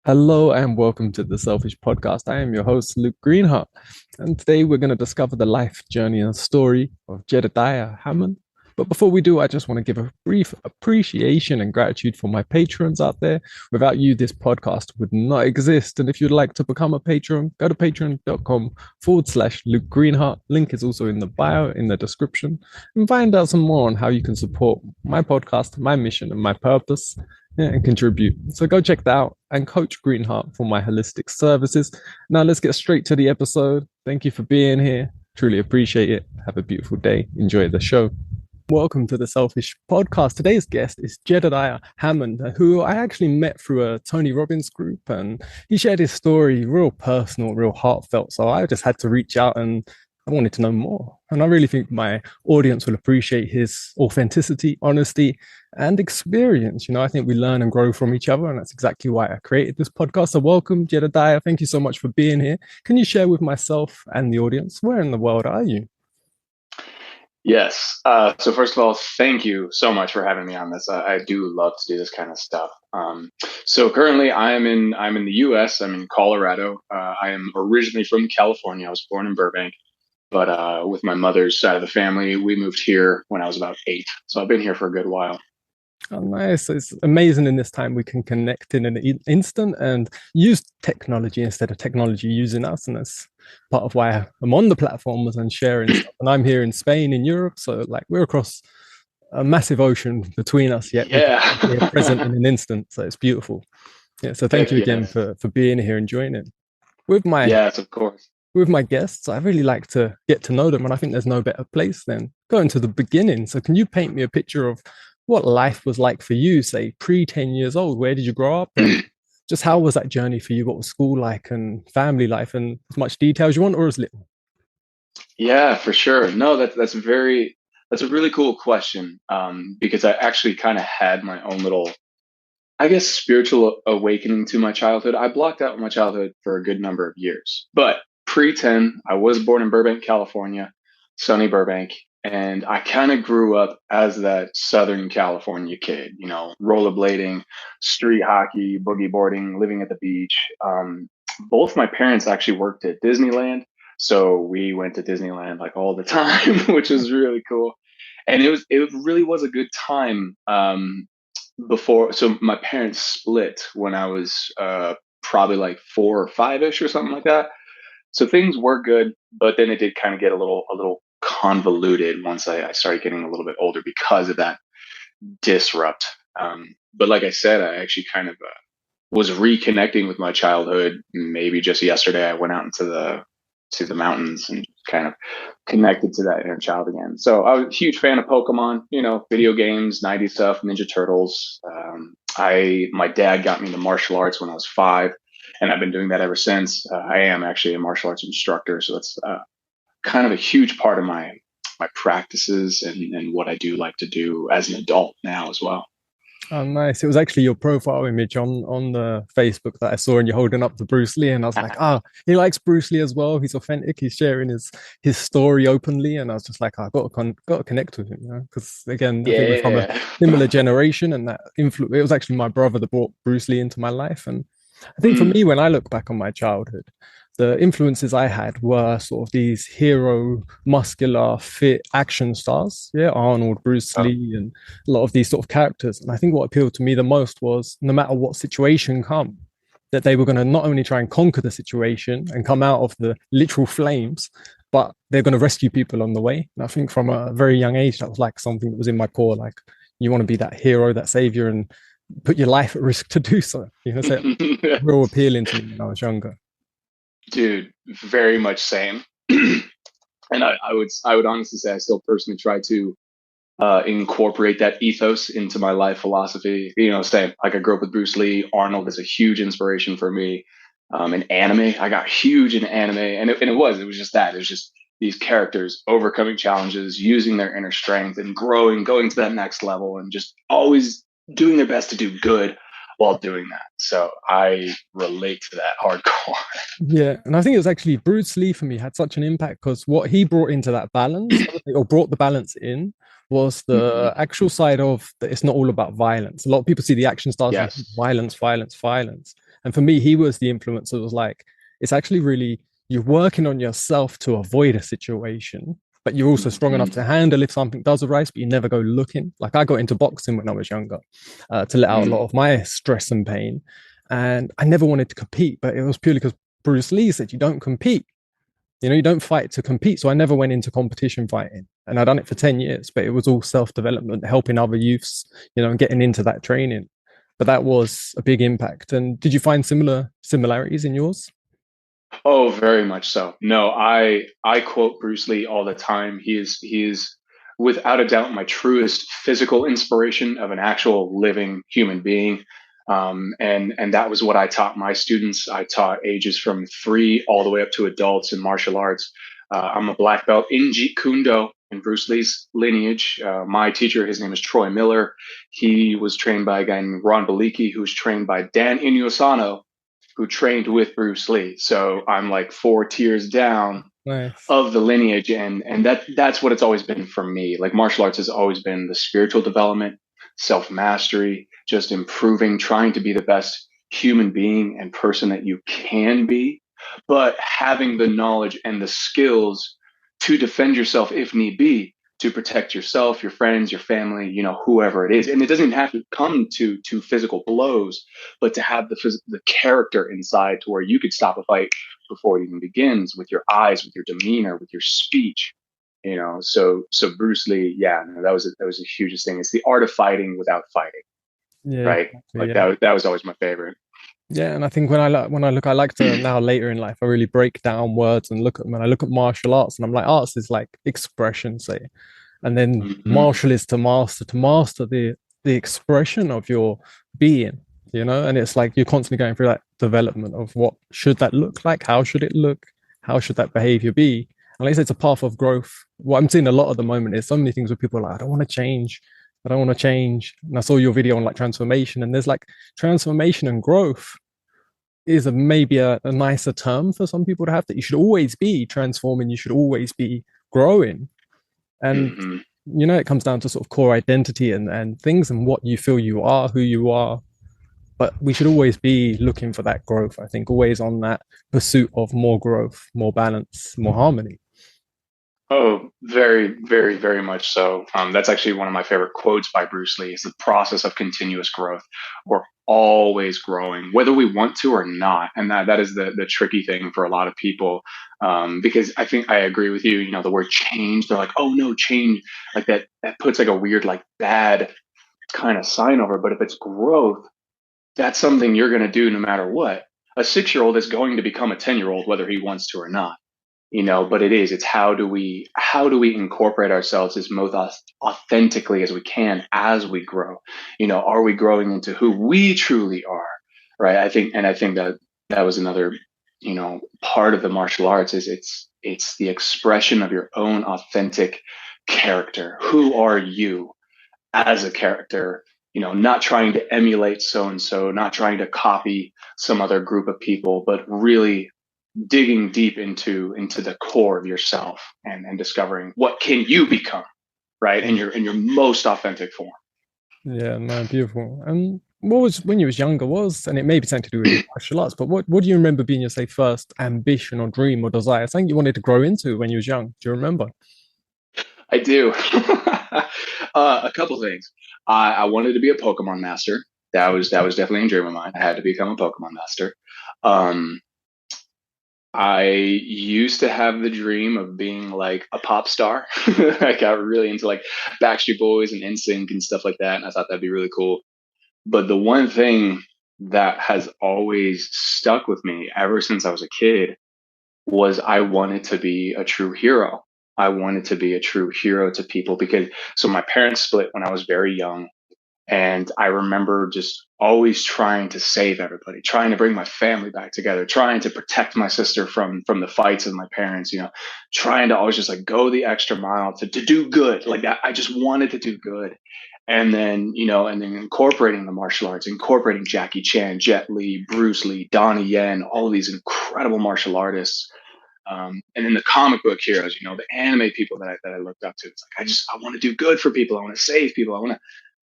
Hello and welcome to the Selfish Podcast. I am your host, Luke Greenhart, and today we're going to discover the life journey and story of Jedediah Hammond. But before we do, I just want to give a brief appreciation and gratitude for my patrons out there. Without you, this podcast would not exist. And if you'd like to become a patron, go to patreon.com/Luke Greenhart. Link is also in the bio, in the description, and find out some more on how you can support my podcast, my mission, and my purpose. And contribute. So go check that out and Coach Greenheart for my holistic services. Now let's get straight to the episode. Thank you for being here. Truly appreciate it. Have a beautiful day. Enjoy the show. Welcome to the Selfish Podcast. Today's guest is Jedediah Hammond, who I actually met through a Tony Robbins group, and he shared his story, real personal, real heartfelt. So I just had to reach out and I wanted to know more. And I really think my audience will appreciate his authenticity, honesty, and experience. I think we learn and grow from each other, and that's exactly why I created this podcast. So welcome, Jedediah. Thank you so much for being here. Can you share with myself and the audience, where in the world are you? Yes. So first of all, thank you so much for having me on this. I do love to do this kind of stuff. So currently I'm in the US. I'm in Colorado. I am originally from California. I was born in Burbank. But with my mother's side of the family, we moved here when I was about 8. So I've been here for a good while. Oh, nice. It's amazing in this time we can connect in an instant and use technology instead of technology using us. And that's part of why I'm on the platforms and sharing stuff. And I'm here in Spain, in Europe. So we're across a massive ocean between us, yet we're present in an instant. So it's beautiful. Yeah. So thank you again for being here and joining. Yes, of course. With my guests, I really like to get to know them, and I think there's no better place than going to the beginning. So can you paint me a picture of what life was like for you, say pre-10 years old? Where did you grow up? And just how was that journey for you? What was school like and family life, and as much detail as you want or as little? Yeah, for sure. No, that's a really cool question, because I actually kind of had my own little, I guess, spiritual awakening to my childhood. I blocked out my childhood for a good number of years, but pre-10, I was born in Burbank, California, sunny Burbank, and I kind of grew up as that Southern California kid, rollerblading, street hockey, boogie boarding, living at the beach. Both my parents actually worked at Disneyland, so we went to Disneyland like all the time, which was really cool. And it really was a good time. So my parents split when I was probably like 4 or 5-ish or something like that. So things were good, but then it did kind of get a little convoluted once I started getting a little bit older because of that disrupt. But like I said, I actually kind of was reconnecting with my childhood. Maybe just yesterday, I went out into the mountains and kind of connected to that inner child again. So I was a huge fan of Pokemon, video games, 90s stuff, Ninja Turtles. My dad got me into martial arts when I was 5. And I've been doing that ever since. I am actually a martial arts instructor, so it's kind of a huge part of my practices and what I do like to do as an adult now as well. Oh, nice. It was actually your profile image on the Facebook that I saw, and you're holding up to Bruce Lee, and I was like, he likes Bruce Lee as well. He's authentic. He's sharing his story openly, and I was just like, I've got to connect with him, because again, I think we're from a similar generation, and that influence. It was actually my brother that brought Bruce Lee into my life, and I think for me, when I look back on my childhood, the influences I had were sort of these hero, muscular, fit action stars. Yeah, Arnold, Bruce Lee, and a lot of these sort of characters. And I think what appealed to me the most was no matter what situation come, that they were going to not only try and conquer the situation and come out of the literal flames, but they're going to rescue people on the way. And I think from a very young age, that was like something that was in my core. Like, you want to be that hero, that savior, and put your life at risk to do so. So real appealing to me when I was younger. Dude, very much same. And I would honestly say I still personally try to incorporate that ethos into my life philosophy. Same. Like I grew up with Bruce Lee. Arnold is a huge inspiration for me. In anime, I got huge in anime, and it was just that. It was just these characters overcoming challenges, using their inner strength, and going to that next level, and just always doing their best to do good while doing that. So I relate to that hardcore. Yeah. And I think it was actually Bruce Lee for me had such an impact because what he brought into that balance or brought the balance in was the actual side of that it's not all about violence. A lot of people see the action stars as violence. And for me, he was the influence that was like, it's actually really, you're working on yourself to avoid a situation, but you're also strong enough Mhm. to handle if something does arise, but you never go looking. Like I got into boxing when I was younger, to let out a lot Mhm. of my stress and pain. And I never wanted to compete, but it was purely because Bruce Lee said you don't compete. You know, you don't fight to compete. So I never went into competition fighting. And I'd done it for 10 years, but it was all self-development, helping other youths, you know, and getting into that training. But that was a big impact. And did you find similarities in yours? Oh, very much so. No, I quote Bruce Lee all the time. He is without a doubt my truest physical inspiration of an actual living human being. And that was what I taught my students. I taught ages from 3 all the way up to adults in martial arts. I'm a black belt in Jeet Kune Do in Bruce Lee's lineage. My teacher, his name is Troy Miller. He was trained by a guy named Ron Baliki, who was trained by Dan Inousano, who trained with Bruce Lee. So I'm like 4 tiers down Nice. of the lineage, and that's what it's always been for me. Like martial arts has always been the spiritual development, self mastery, just improving, trying to be the best human being and person that you can be, but having the knowledge and the skills to defend yourself if need be, to protect yourself, your friends, your family, whoever it is. And it doesn't have to come to physical blows, but to have the character inside to where you could stop a fight before it even begins, with your eyes, with your demeanor, with your speech. So Bruce Lee, yeah, no, that was the hugest thing. It's the art of fighting without fighting, Yeah, right? exactly. Like Yeah. that was always my favorite. Yeah, and I think when I look, I like to now later in life, I really break down words and look at when I look at martial arts, and I'm like, arts is like expression, say, and then Hmm. martial is to master the expression of your being, you know, and it's like you're constantly going through that development of what should that look like, how should it look, how should that behavior be, and like I said, it's a path of growth. What I'm seeing a lot at the moment is so many things where people are like, I don't want to change. I don't want to change. And I saw your video on like transformation, and there's like transformation and growth is maybe a nicer term for some people to have, that you should always be transforming, you should always be growing. And Hmm. you know, it comes down to sort of core identity and things and what you feel you are, who you are. But we should always be looking for that growth, I think, always on that pursuit of more growth, more balance, more harmony. Oh, very, very, very much so. That's actually one of my favorite quotes by Bruce Lee: is the process of continuous growth. We're always growing, whether we want to or not. And that is the tricky thing for a lot of people. Because I think I agree with you, the word change, they're like, oh no, change, like that puts like a weird, like bad kind of sign over. But if it's growth, that's something you're going to do no matter what. A 6-year-old is going to become a 10-year-old, whether he wants to or not. But it's how do we incorporate ourselves as most authentically as we can as we grow. Are we growing into who we truly are, right? I think that was another part of the martial arts, is it's the expression of your own authentic character. Who are you as a character? Not trying to emulate so and so, not trying to copy some other group of people, but really digging deep into the core of yourself, and discovering what can you become, right, in your most authentic form. Yeah, no, beautiful. And what was when you was younger was, and it may be something to do with martial arts, but what do you remember being your say first ambition or dream or desire, something you wanted to grow into when you was young? Do you remember? I do. A couple things. I wanted to be a Pokemon master. That was definitely a dream of mine. I had to become a Pokemon master. um I used to have the dream of being like a pop star. I got really into like Backstreet Boys and NSYNC and stuff like that, and I thought that'd be really cool. But the one thing that has always stuck with me ever since I was a kid was I wanted to be a true hero. I wanted to be a true hero to people, because so my parents split when I was very young. And I remember just always trying to save everybody, trying to bring my family back together, trying to protect my sister from the fights of my parents, trying to always just like go the extra mile to do good. Like that, I just wanted to do good. And then incorporating the martial arts, incorporating Jackie Chan, Jet Li, Bruce Lee, Donnie Yen, all of these incredible martial artists. And then the comic book heroes, the anime people that I looked up to. It's like I want to do good for people. I want to save people. I want to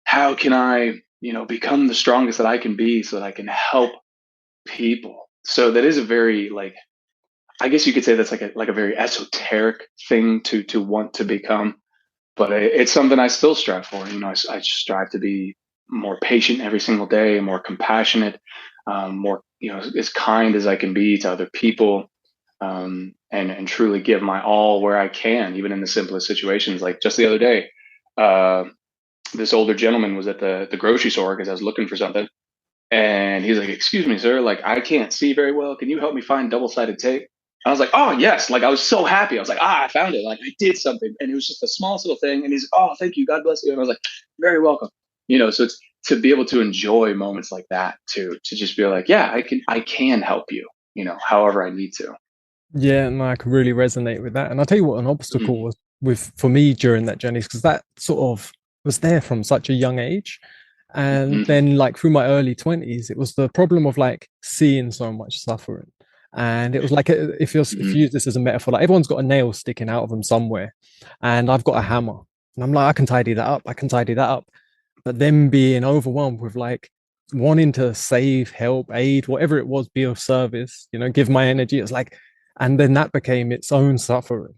How can I, become the strongest that I can be, so that I can help people. So that is a very like, I guess you could say that's like a very esoteric thing to want to become, but it's something I still strive for. I strive to be more patient every single day, more compassionate, more as kind as I can be to other people, and truly give my all where I can, even in the simplest situations. Like just the other day, uh, this older gentleman was at the grocery store because I was looking for something, and he's like, "Excuse me, sir. Like, I can't see very well. Can you help me find double-sided tape?" I was like, "Oh, yes." Like, I was so happy. I was like, "Ah, I found it. Like, I did something." And it was just the smallest little thing. And he's, "Oh, thank you. God bless you." And I was like, "Very welcome." So it's to be able to enjoy moments like that, to just be like, "Yeah, I can help you, however I need to." Yeah, no, I can really resonate with that. And I'll tell you what an Mhm, obstacle was with for me during that journey, because that sort of was there from such a young age. And mhm, then like through my early 20s, it was the problem of like seeing so much suffering. And it was like if mhm. you use this as a metaphor, like everyone's got a nail sticking out of them somewhere, and I've got a hammer. And I'm like, I can tidy that up, I can tidy that up. But then being overwhelmed with like wanting to save, help, aid, whatever it was, be of service, give my energy. It's like, and then that became its own suffering,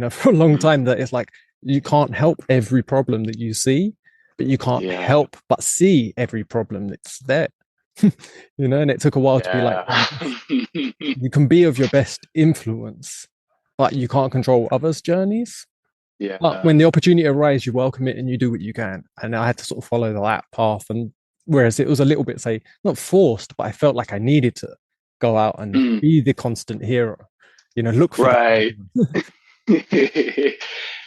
for a long time, that it's like you can't help every problem that you see, but you can't Yeah, help but see every problem that's there. And it took a while to be like, yeah, you can be of your best influence, but you can't control others' journeys. But yeah. when the opportunity arises, you welcome it and you do what you can. And I had to sort of follow that path. And whereas it was a little bit, say, not forced, but I felt like I needed to go out and Mm, be the constant hero, look for the right.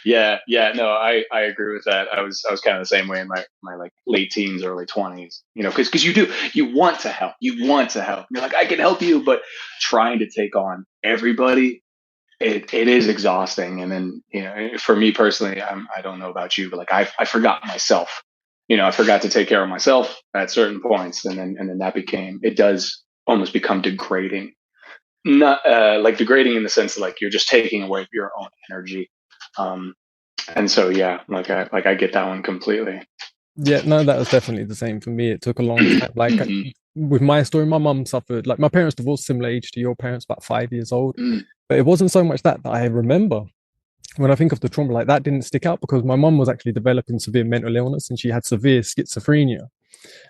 Yeah, yeah, no, I agree with that. I was kind of the same way in my like late teens, early 20s, because you want to help. You want to help. You're like, I can help you, but trying to take on everybody, it is exhausting. And then, for me personally, I don't know about you, but like I forgot myself. I forgot to take care of myself at certain points, and then that became, it does almost become degrading. Not like degrading in the sense that like you're just taking away your own energy. Um, and so yeah, like I get that one completely. Yeah, no, that was definitely the same for me. It took a long time. Like Mhm, with my story, my mum suffered, like my parents divorced similar age to your parents, about 5 years old. mm, But it wasn't so much that I remember. When I think of the trauma, like that didn't stick out because my mum was actually developing severe mental illness and she had severe schizophrenia.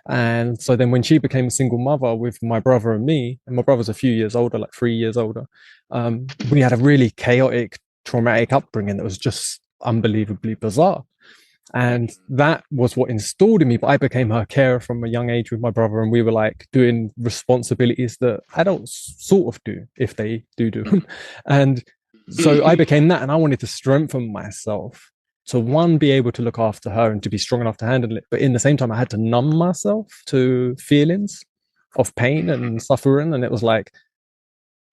And so then when she became a single mother with my brother and me, and my brother's a few years older, like 3 years older, we had a really chaotic, traumatic upbringing that was just unbelievably bizarre. And that was what installed in me. But I became her carer from a young age with my brother, and we were like doing responsibilities that adults sort of do if they do them. And so I mm. became that, and I wanted to strengthen myself to one, be able to look after her and to be strong enough to handle it. But in the same time, I had to numb myself to feelings of pain and suffering. And it was like,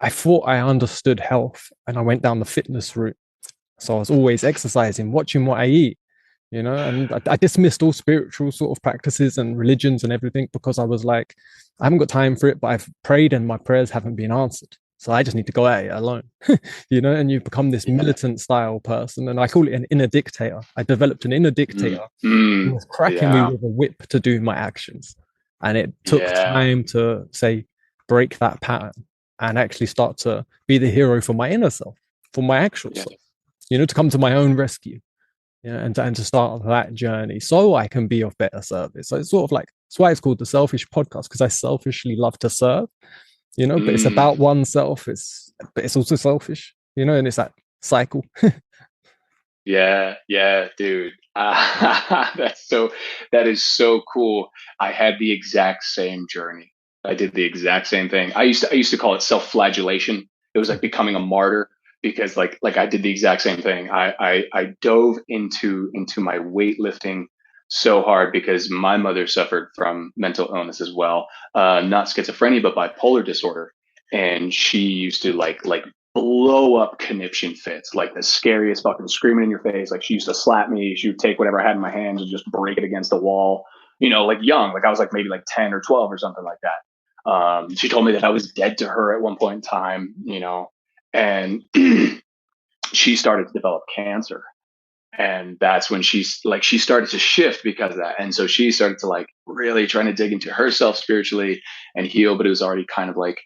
I thought I understood health and I went down the fitness route. So I was always exercising, watching what I eat, and I dismissed all spiritual sort of practices and religions and everything because I was like, I haven't got time for it, but I've prayed and my prayers haven't been answered. So I just need to go at it alone, and you've become this Yeah. militant style person. And I call it an inner dictator. I developed an inner Mm, dictator who mm, was cracking me yeah. with a whip to do my actions. And it took Yeah. time to say, break that pattern and actually start to be the hero for my inner self, for my actual Yeah. self, to come to my own rescue, and to start that journey so I can be of better service. So it's sort of like, that's why it's called the Selfish Podcast, because I selfishly love to serve, but it's Mm, about oneself. But it's also selfish, and it's that cycle. yeah. Yeah, dude. That is so cool. I had the exact same journey. I did the exact same thing. I used to call it self-flagellation. It was like becoming a martyr because like I did the exact same thing. I dove into my weightlifting so hard because my mother suffered from mental illness as well. Not schizophrenia, but bipolar disorder. And she used to like blow up conniption fits, like the scariest, fucking screaming in your face. Like she used to slap me. She would take whatever I had in my hands and just break it against the wall. Like young, like I was like maybe like 10 or 12 or something like that. She told me that I was dead to her at one point in time, and she started to develop cancer. And that's when she started to shift because of that. And so she started to like really trying to dig into herself spiritually and heal, but it was already kind of like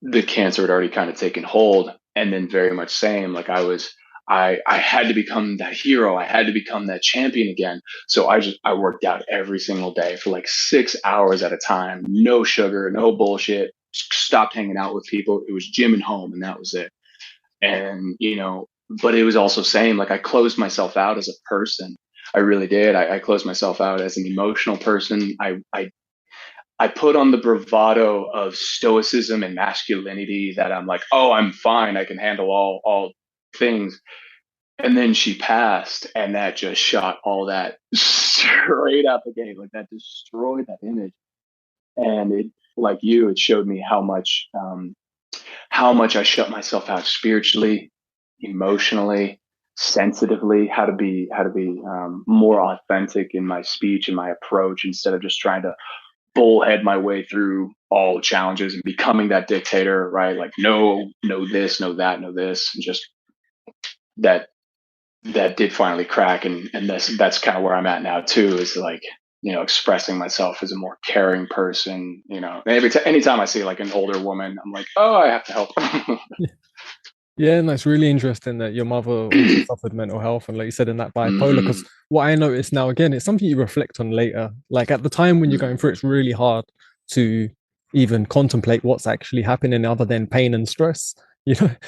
the cancer had already kind of taken hold. And then very much same, like I had to become that hero. I had to become that champion again. So I worked out every single day for like 6 hours at a time, no sugar, no bullshit, stopped hanging out with people. It was gym and home, and that was it. And but it was also saying like I closed myself out as a person. I really did. I closed myself out as an emotional person. I put on the bravado of stoicism and masculinity that I'm like, oh, I'm fine. I can handle all things. And then she passed, and that just shot all that straight out the gate. Like that destroyed that image. And it, like you, it showed me how much I shut myself out spiritually, emotionally, sensitively, how to be more authentic in my speech and my approach instead of just trying to bullhead my way through all challenges and becoming that dictator, right? Like no this, no that, no this, and just that that did finally crack, and that's kind of where I'm at now too. Is like expressing myself as a more caring person. Anytime I see like an older woman, I'm like, oh, I have to help. Yeah, and that's really interesting that your mother also suffered mental health and, like you said, in that bipolar. Because what I notice now, again, it's something you reflect on later. Like at the time when you're going through, it's really hard to even contemplate what's actually happening other than pain and stress.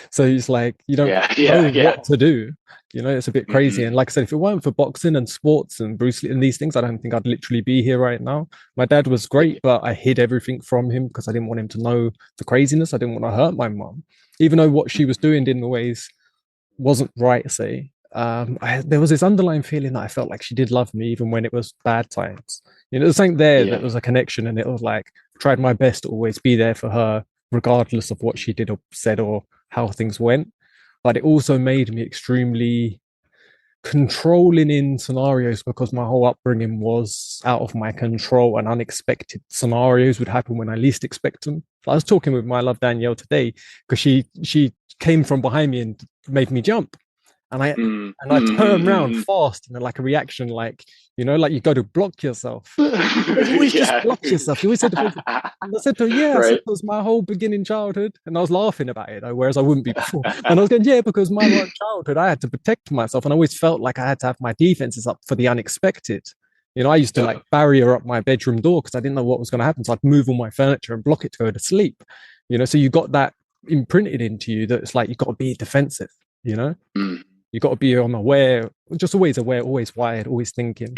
So it's like you don't Yeah, know yeah, yeah. what to do. It's a bit crazy. And like I said, if it weren't for boxing and sports and Bruce Lee and these things, I don't think I'd literally be here right now. My dad was great, but I hid everything from him because I didn't want him to know the craziness. I didn't want to hurt my mom, even though what she was doing in ways wasn't right, say. There was this underlying feeling that I felt like she did love me even when it was bad times. There's something there that Yeah. was a connection, and it was like tried my best to always be there for her, regardless of what she did or said or how things went. But it also made me extremely controlling in scenarios because my whole upbringing was out of my control, and unexpected scenarios would happen when I least expect them. I was talking with my love Danielle today because she came from behind me and made me jump, and I Mm, and I turned around mm, fast and like a reaction, like like you go to block yourself. You mm, always just yeah. block yourself. You always said, and I said to her, yeah, I said, Right. it was my whole beginning childhood. And I was laughing about it, whereas I wouldn't be before. And I was going, yeah, because my whole childhood, I had to protect myself. And I always felt like I had to have my defenses up for the unexpected. I used to like Yep. barrier up my bedroom door because I didn't know what was going to happen. So I'd move all my furniture and block it to go to sleep. So you got that imprinted into you that it's like, you've got to be defensive, you know? Mm. You got to be on aware, just always aware, always wired, always thinking.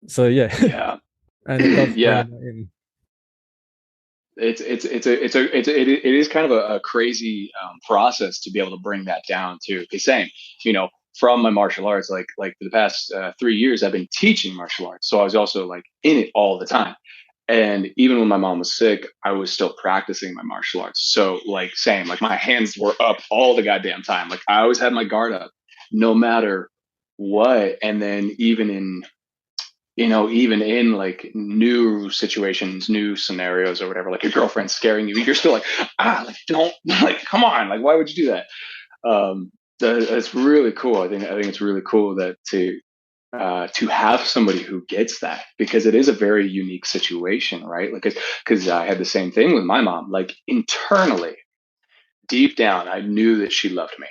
So yeah, Yeah. and it does bring Yeah. that in. It is kind of a crazy process to be able to bring that down too. The same, from my martial arts, like for the past 3 years, I've been teaching martial arts, so I was also like in it all the time. And even when my mom was sick, I was still practicing my martial arts. So like same, like my hands were up all the goddamn time. Like I always had my guard up, no matter what. And then even in like new situations, new scenarios or whatever, like your girlfriend's scaring you, you're still like, like don't, like, come on, like, why would you do that? That's really cool. I think it's really cool that to have somebody who gets that, because it is a very unique situation, right? Like, because I had the same thing with my mom. Like internally, deep down, I knew that she loved me,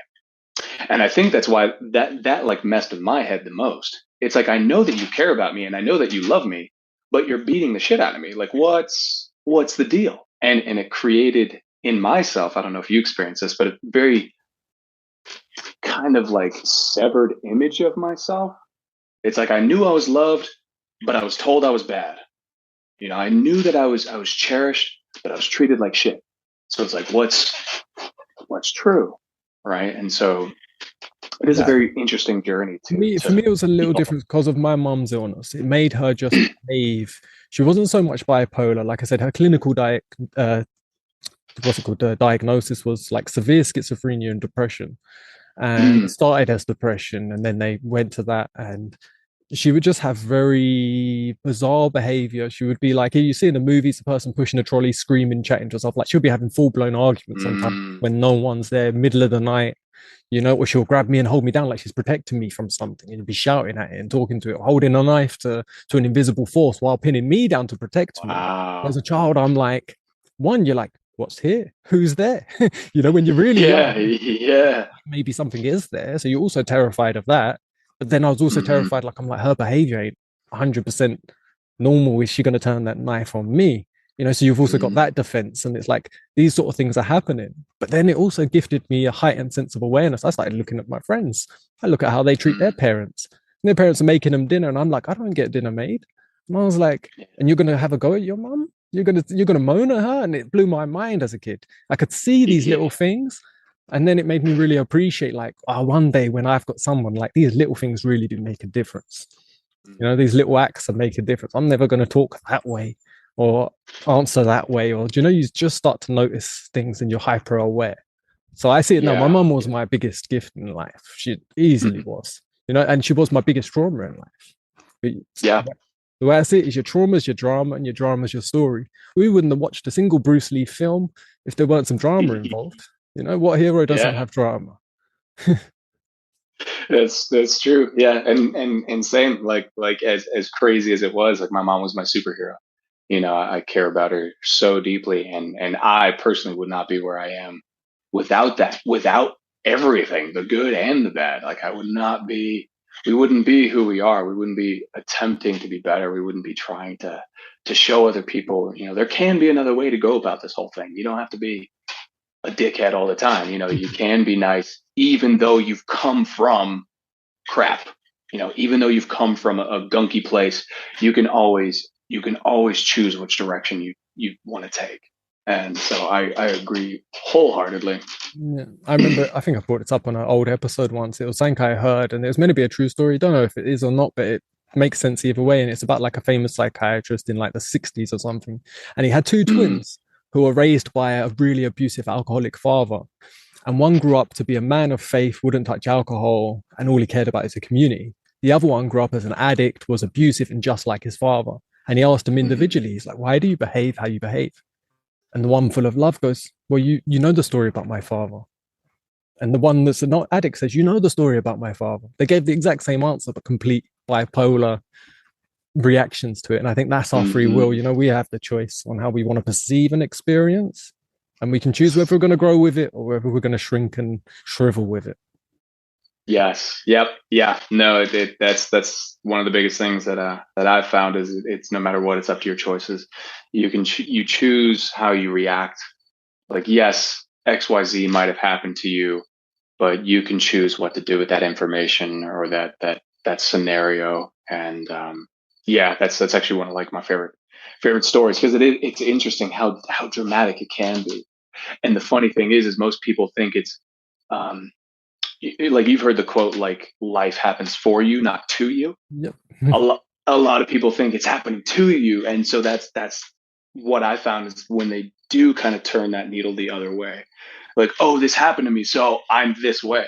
and I think that's why that like messed with my head the most. It's like I know that you care about me and I know that you love me, but you're beating the shit out of me. Like what's the deal? And it created in myself, I don't know if you experienced this, but a very kind of like severed image of myself. It's like I knew I was loved, but I was told I was bad. I knew that I was cherished, but I was treated like shit. So it's like what's true, right? And so it is a Yeah. very interesting journey For to me, for to me, it was a little heal. different because of my mum's illness. It made her just behave. She wasn't so much bipolar. Like I said, her clinical what's it called? The diagnosis was like severe schizophrenia and depression, and it Mm, started as depression, and then they went to that, and she would just have very bizarre behavior. She would be like, you see in the movies, the person pushing a trolley, screaming, chatting to herself. Like she'll be having full blown arguments sometimes mm, when no one's there, middle of the night. or she'll grab me and hold me down like she's protecting me from something, and be shouting at it and talking to it, holding a knife to an invisible force while pinning me down to protect me. As a Wow. child, I'm like, one, you're like, what's here? Who's there? When you're really Yeah, young, yeah. maybe something is there. So you're also terrified of that. But then I was also Hmm. terrified, like, I'm like, her behavior ain't 100% normal. Is she going to turn that knife on me? So you've also got Hmm. that defense. And it's like these sort of things are happening. But then it also gifted me a heightened sense of awareness. I started looking at my friends. I look at how they treat their Hmm. parents. And their parents are making them dinner. And I'm like, I don't get dinner made. And I was like, and you're going to have a go at your mum? You're gonna moan at her? And it blew my mind as a kid. I could see these Yeah. little things, and then it made me really appreciate, like, one day when I've got someone, like, these little things really do make a difference. Mhm. These little acts that make a difference. I'm never going to talk that way or answer that way. Or, you just start to notice things and you're hyper aware. So I see it now. My Yeah. mum was Yeah. my biggest gift in life. She easily Mhm. was, and she was my biggest trauma in life. Yeah. The way I see it is your trauma is your drama and your drama is your story. We wouldn't have watched a single Bruce Lee film if there weren't some drama involved. What hero doesn't Yeah. have drama? That's true. Yeah. And same, like as crazy as it was, like my mom was my superhero. I care about her so deeply, and I personally would not be where I am without that, without everything, the good and the bad. Like I would not be, we wouldn't be who we are. We wouldn't be attempting to be better. We wouldn't be trying to show other people, there can be another way to go about this whole thing. You don't have to be a dickhead all the time. You can be nice, even though you've come from crap. Even though you've come from a gunky place, you can always choose which direction you want to take. And so I agree wholeheartedly. Yeah, I remember. I think I brought it up on an old episode once. It was something I heard, and it was meant to be a true story. Don't know if it is or not, but it makes sense either way. And it's about like a famous psychiatrist in like the '60s or something, and he had two Mm, twins who were raised by a really abusive alcoholic father. And one grew up to be a man of faith, wouldn't touch alcohol, and all he cared about is the community. The other one grew up as an addict, was abusive, and just like his father. And he asked him mhm, individually, he's like, "Why do you behave how you behave?" And the one full of love goes, "Well, you know the story about my father." And the one that's not addict says, "You know the story about my father." They gave the exact same answer, but complete bipolar reactions to it. And I think that's our free will. mhm. We have the choice on how we want to perceive an experience. And we can choose whether we're going to grow with it or whether we're going to shrink and shrivel with it. Yes. Yep. Yeah. No. That's one of the biggest things that I've found is it's no matter what, it's up to your choices. You choose how you react. Like yes, XYZ might have happened to you, but you can choose what to do with that information or that scenario. And yeah, that's actually one of like my favorite stories because it's interesting how dramatic it can be. And the funny thing is most people think it's um, like you've heard the quote like life happens for you, not to you. Yep. A lot of people think it's happening to you, and so that's what I found is when they do kind of turn that needle the other way, like oh this happened to me, so I'm this way,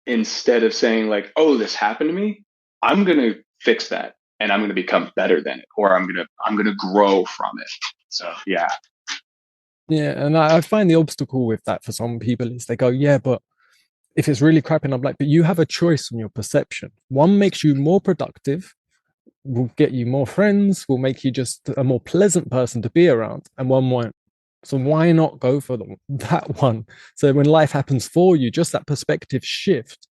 instead of saying like oh this happened to me, I'm gonna fix that and I'm gonna become better than it, or I'm gonna grow from it. So yeah. Yeah. And I find the obstacle with that for some people is they go, yeah, but if it's really crap, and I'm like, but you have a choice on your perception. One makes you more productive, will get you more friends, will make you just a more pleasant person to be around, and one won't. So why not go for that one? So when life happens for you, just that perspective shift.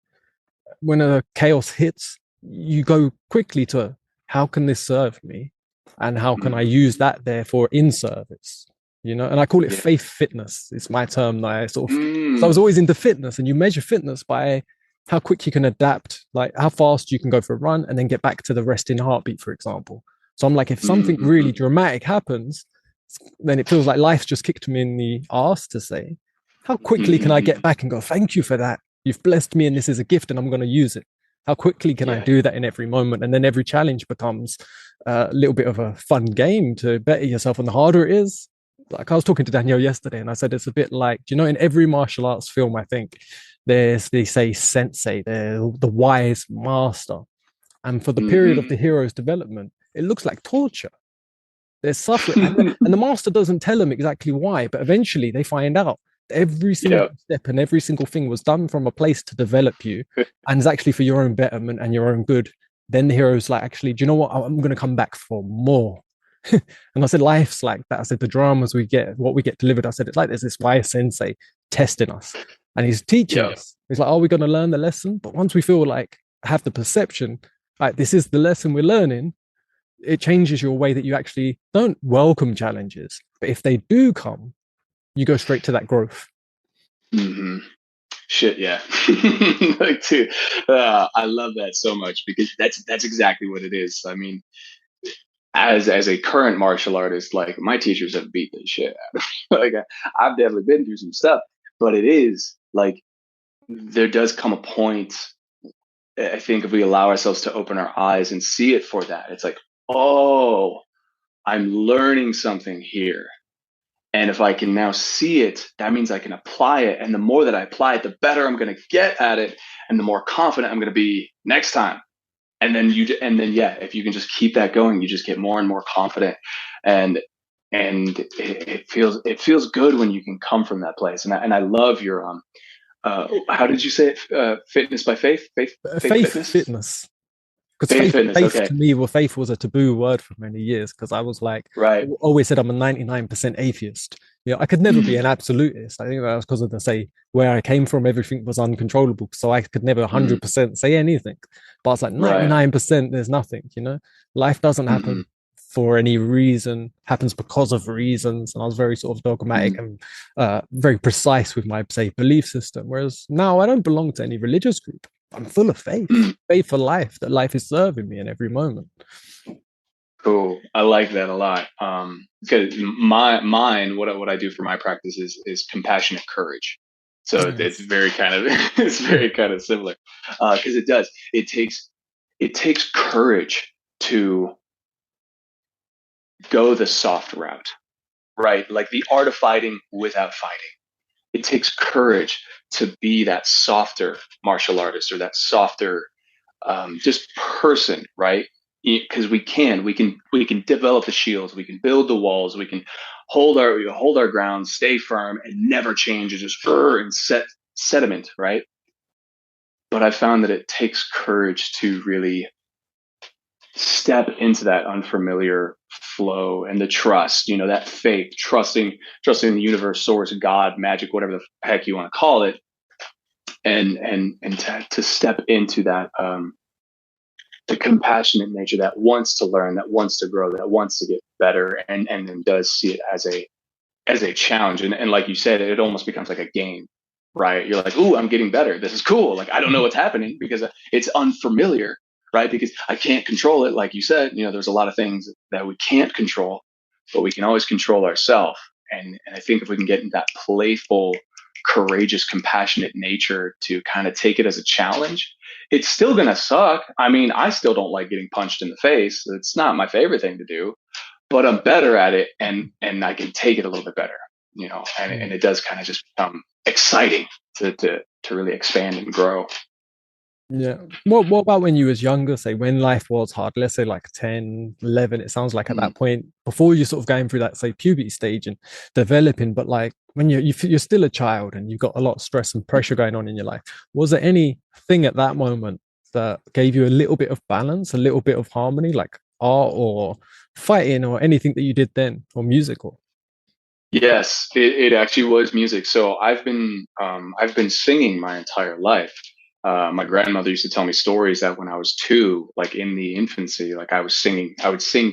When a chaos hits, you go quickly to how can this serve me, and how can I use Mhm. that therefore in service. And I call it Yeah. faith fitness. It's my term that I sort of, because I was Mm. always into fitness, and you measure fitness by how quick you can adapt, like how fast you can go for a run and then get back to the resting heartbeat, for example. So I'm like, if something really Mm-hmm. dramatic happens, then it feels like life's just kicked me in the arse to say, how quickly can I Mm-hmm. get back and go, thank you for that. You've blessed me and this is a gift and I'm going to use it. How quickly can I Yeah. do that in every moment? And then every challenge becomes a little bit of a fun game to better yourself. And the harder it is, like I was talking to Danielle yesterday and I said, it's a bit like, in every martial arts film, I think they say sensei, they're the wise master. And for the period of Mm-hmm. the hero's development, it looks like torture. They're suffering. And the master doesn't tell them exactly why, but eventually they find out. Every single Yep. step and every single thing was done from a place to develop you, and is actually for your own betterment and your own good. Then the hero's like, actually, do you know what? I'm going to come back for more. And I said, life's like that. I said, the dramas we get, what we get delivered. I said, it's like there's this wise sensei testing us, and he's teaching Yep. us. He's like, are we going to learn the lesson? But once we feel like have the perception, like this is the lesson we're learning, it changes your way that you actually don't welcome challenges. But if they do come, you go straight to that growth. Hmm. Shit, yeah. Like, dude, I love that so much because that's exactly what it is. I mean, as a current martial artist, like my teachers have beat the shit out of me. Like I've definitely been through some stuff, but it is like there does come a point. I think if we allow ourselves to open our eyes and see it for that, it's like, oh, I'm learning something here. And if I can now see it, that means I can apply it. And the more that I apply it, the better I'm going to get at it. And the more confident I'm going to be next time. And then, yeah, if you can just keep that going, you just get more and more confident. And, it feels good when you can come from that place. And I love your, how did you say it? Fitness by faith Faith fitness, fitness. Because faith faith, fitness. faith Okay. to me, well, faith was a taboo word for many years because I was like, Right. always said I'm a 99% atheist. You know, I could never be Mm, an absolutist. I think that was because of the say where I came from, everything was uncontrollable. So I could never mm, 100% say anything. But it's like right. 99%, there's nothing, you know? Life doesn't Hmm. happen for any reason, happens because of reasons. And I was very sort of dogmatic Hmm. and very precise with my, say, belief system. Whereas now I don't belong to any religious group. I'm full of faith, Hmm. faith for life, that life is serving me in every moment. Cool. I like that a lot. Because what I do for my practice is compassionate courage. So it's Nice. very kind of it's very kind of similar because it does. It takes courage to go the soft route, right? Like the art of fighting without fighting. It takes courage to be that softer martial artist or that softer just person, right? Because we can develop the shields, we can build the walls, we can hold our ground, stay firm, and never change, and just and set sediment, right? But I found that it takes courage to really step into that unfamiliar flow and the trust, that faith, trusting the universe, source, God, magic, whatever the heck you want to call it, and to step into that the compassionate nature that wants to learn, that wants to grow, that wants to get better, and then does see it as a challenge. And like you said, it almost becomes like a game, right? You're like, ooh, I'm getting better. This is cool. Like I don't know what's happening because it's unfamiliar, right? Because I can't control it. Like you said, there's a lot of things that we can't control, but we can always control ourselves. And I think if we can get in that playful, courageous, compassionate nature to kind of take it as a challenge, it's still going to suck. I mean, I still don't like getting punched in the face. It's not my favorite thing to do, but I'm better at it, and I can take it a little bit better, and it does kind of just become exciting to really expand and grow. Yeah. What about when you was younger, say when life was hard, let's say like 10, 11, it sounds like at Mm. that point, before you're sort of going through that, say, puberty stage and developing, but like when you're still a child and you've got a lot of stress and pressure going on in your life, was there anything at that moment that gave you a little bit of balance, a little bit of harmony, like art or fighting or anything that you did then, or musical? Yes, it actually was music. So I've been singing my entire life. My grandmother used to tell me stories that when I was two, like in the infancy, like I would sing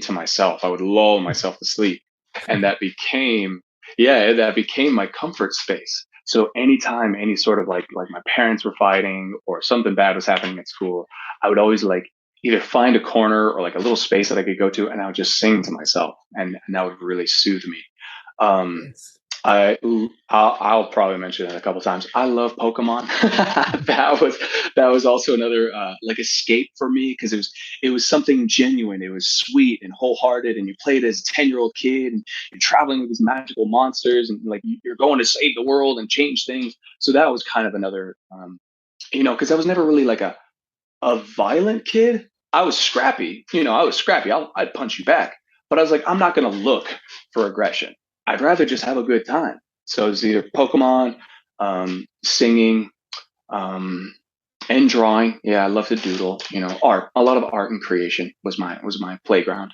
to myself. I would lull myself to sleep. And that became my comfort space. So anytime any sort of like my parents were fighting or something bad was happening at school, I would always like either find a corner or like a little space that I could go to and I would just sing to myself and that would really soothe me. Um, Yes. I'll probably mention it a couple times. I love Pokemon. That was also another like escape for me because it was something genuine. It was sweet and wholehearted, and you played as a 10-year-old kid, and you're traveling with these magical monsters, and like you're going to save the world and change things. So that was kind of another, because I was never really like a violent kid. I was scrappy. I was scrappy. I'd punch you back, but I was like, I'm not going to look for aggression. I'd rather just have a good time. So it's either Pokemon, singing, and drawing. Yeah, I love to doodle. Art. A lot of art and creation was my playground.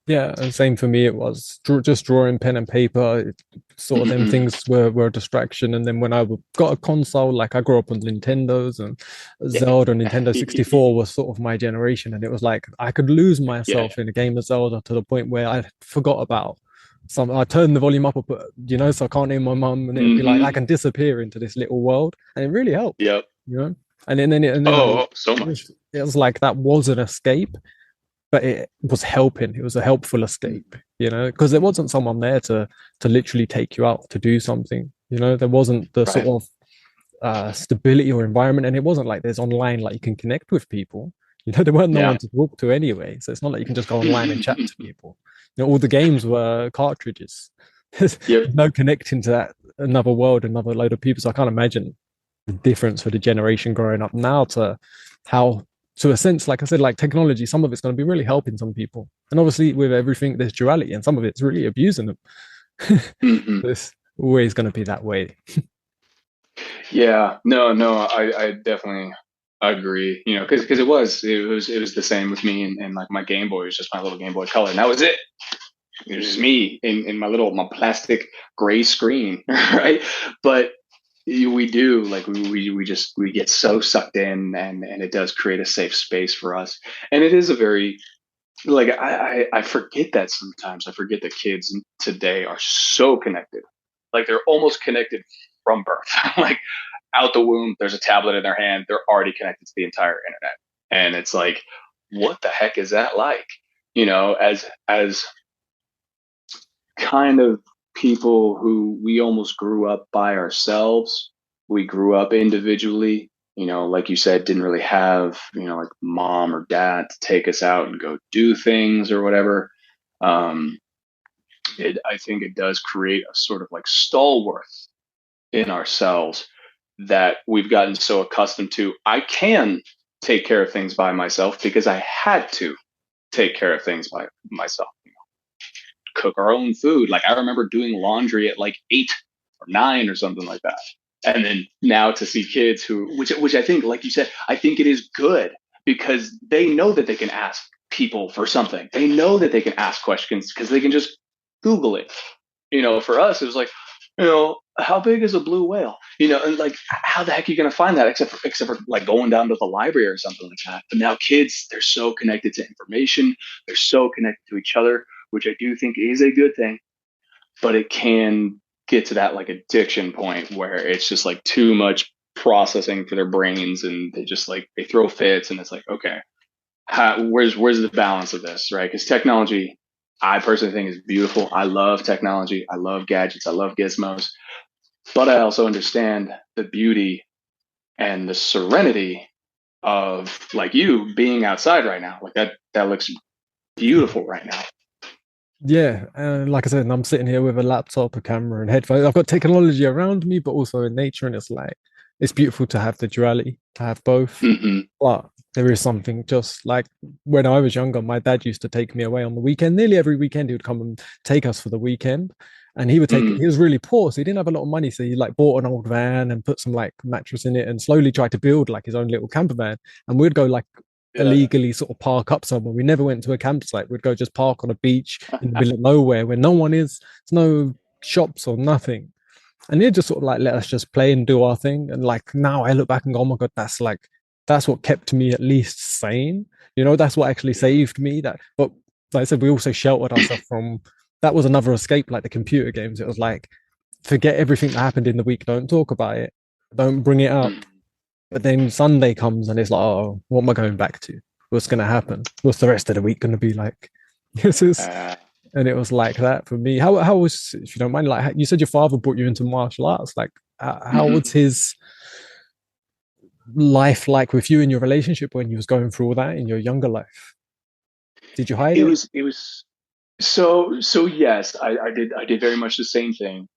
Yeah, and same for me. It was just drawing pen and paper. Sort of them Hmm. things were a distraction. And then when got a console, like I grew up on Nintendos and Yeah. Zelda, Nintendo 64 was sort of my generation. And it was like I could lose Yeah. myself in a game of Zelda to the point where I forgot about some. I turned the volume up, so I can't hear my mum, and it'd be like I Hmm. can disappear into this little world, and it really helped, Yep. you know. And then Oh, so much. it was like that was an escape, but it was helping. It was a helpful Mm. escape, because there wasn't someone there to literally take you out to do something. There wasn't the sort Right. of stability or environment, and it wasn't like there's online like you can connect with people. There weren't no Yeah. one to talk to anyway, so it's not like you can just go online and chat to people. All the games were cartridges. There's Yep. no connecting to that another world, another load of people. So I can't imagine the difference for the generation growing up now to how, to a sense, like I said, like technology, some of it's going to be really helping some people. And obviously, with everything, there's duality, and some of it's really abusing them. Hmm. It's always going to be that way. Yeah. No, no, I definitely agree. Because it was the same with me, and like my Game Boy was just my little Game Boy Color, and that was it. It was just me in my plastic gray screen, right? But we do, like, we get so sucked in, and it does create a safe space for us. And it is a very, like, I forget that sometimes. I forget that kids today are so connected, like they're almost connected from birth. Like, out the womb, there's a tablet in their hand, they're already connected to the entire internet. And it's like, what the heck is that like? As kind of people who we almost grew up by ourselves. We grew up individually, like you said, didn't really have, like mom or dad to take us out and go do things or whatever. Um, I think it does create a sort of like stalwart in ourselves that we've gotten so accustomed to. I can take care of things by myself because I had to take care of things by myself, cook our own food. Like, I remember doing laundry at like 8 or 9 or something like that. And then now to see kids which I think, like you said, I think it is good because they know that they can ask people for something. They know that they can ask questions because they can just Google it. For us, it was like, how big is a blue whale? And like, how the heck are you going to find that except for like going down to the library or something like that? But now kids, they're so connected to information. They're so connected to each other, which I do think is a good thing, but it can get to that like addiction point where it's just like too much processing for their brains, and they just like they throw fits, and it's like, okay, where's the balance of this, right? Because technology, I personally think, is beautiful. I love technology. I love gadgets. I love gizmos, but I also understand the beauty and the serenity of, like, you being outside right now. Like, that looks beautiful right now. Yeah, and like I said, I'm sitting here with a laptop, a camera, and headphones. I've got technology around me, but also in nature, and it's like it's beautiful to have the duality, to have both. Hmm. But there is something just like when I was younger, my dad used to take me away on the weekend. Nearly every weekend, he would come and take us for the weekend. And Hmm. he was really poor, so he didn't have a lot of money. So he like bought an old van and put some like mattress in it and slowly tried to build like his own little camper van. And we'd go like Yeah. illegally sort of park up somewhere. We never went to a campsite. We'd go just park on a beach in the middle of nowhere where no one is. There's no shops or nothing. And he just sort of like let us just play and do our thing. And like now I look back and go, oh my God, that's what kept me at least sane. That's what actually saved me. But like I said, we also sheltered ourselves from that was another escape, like the computer games. It was like, forget everything that happened in the week. Don't talk about it. Don't bring it up. Mhm. But then Sunday comes and it's like, oh, what am I going back to? What's going to happen? What's the rest of the week going to be like? This is, Uh, and it was like that for me. How was, if you don't mind, like you said, your father brought you into martial arts. Like, how mhm. was his life like with you in your relationship when you was going through all that in your younger life? Did you hide It it? was it was so yes, I did very much the same thing.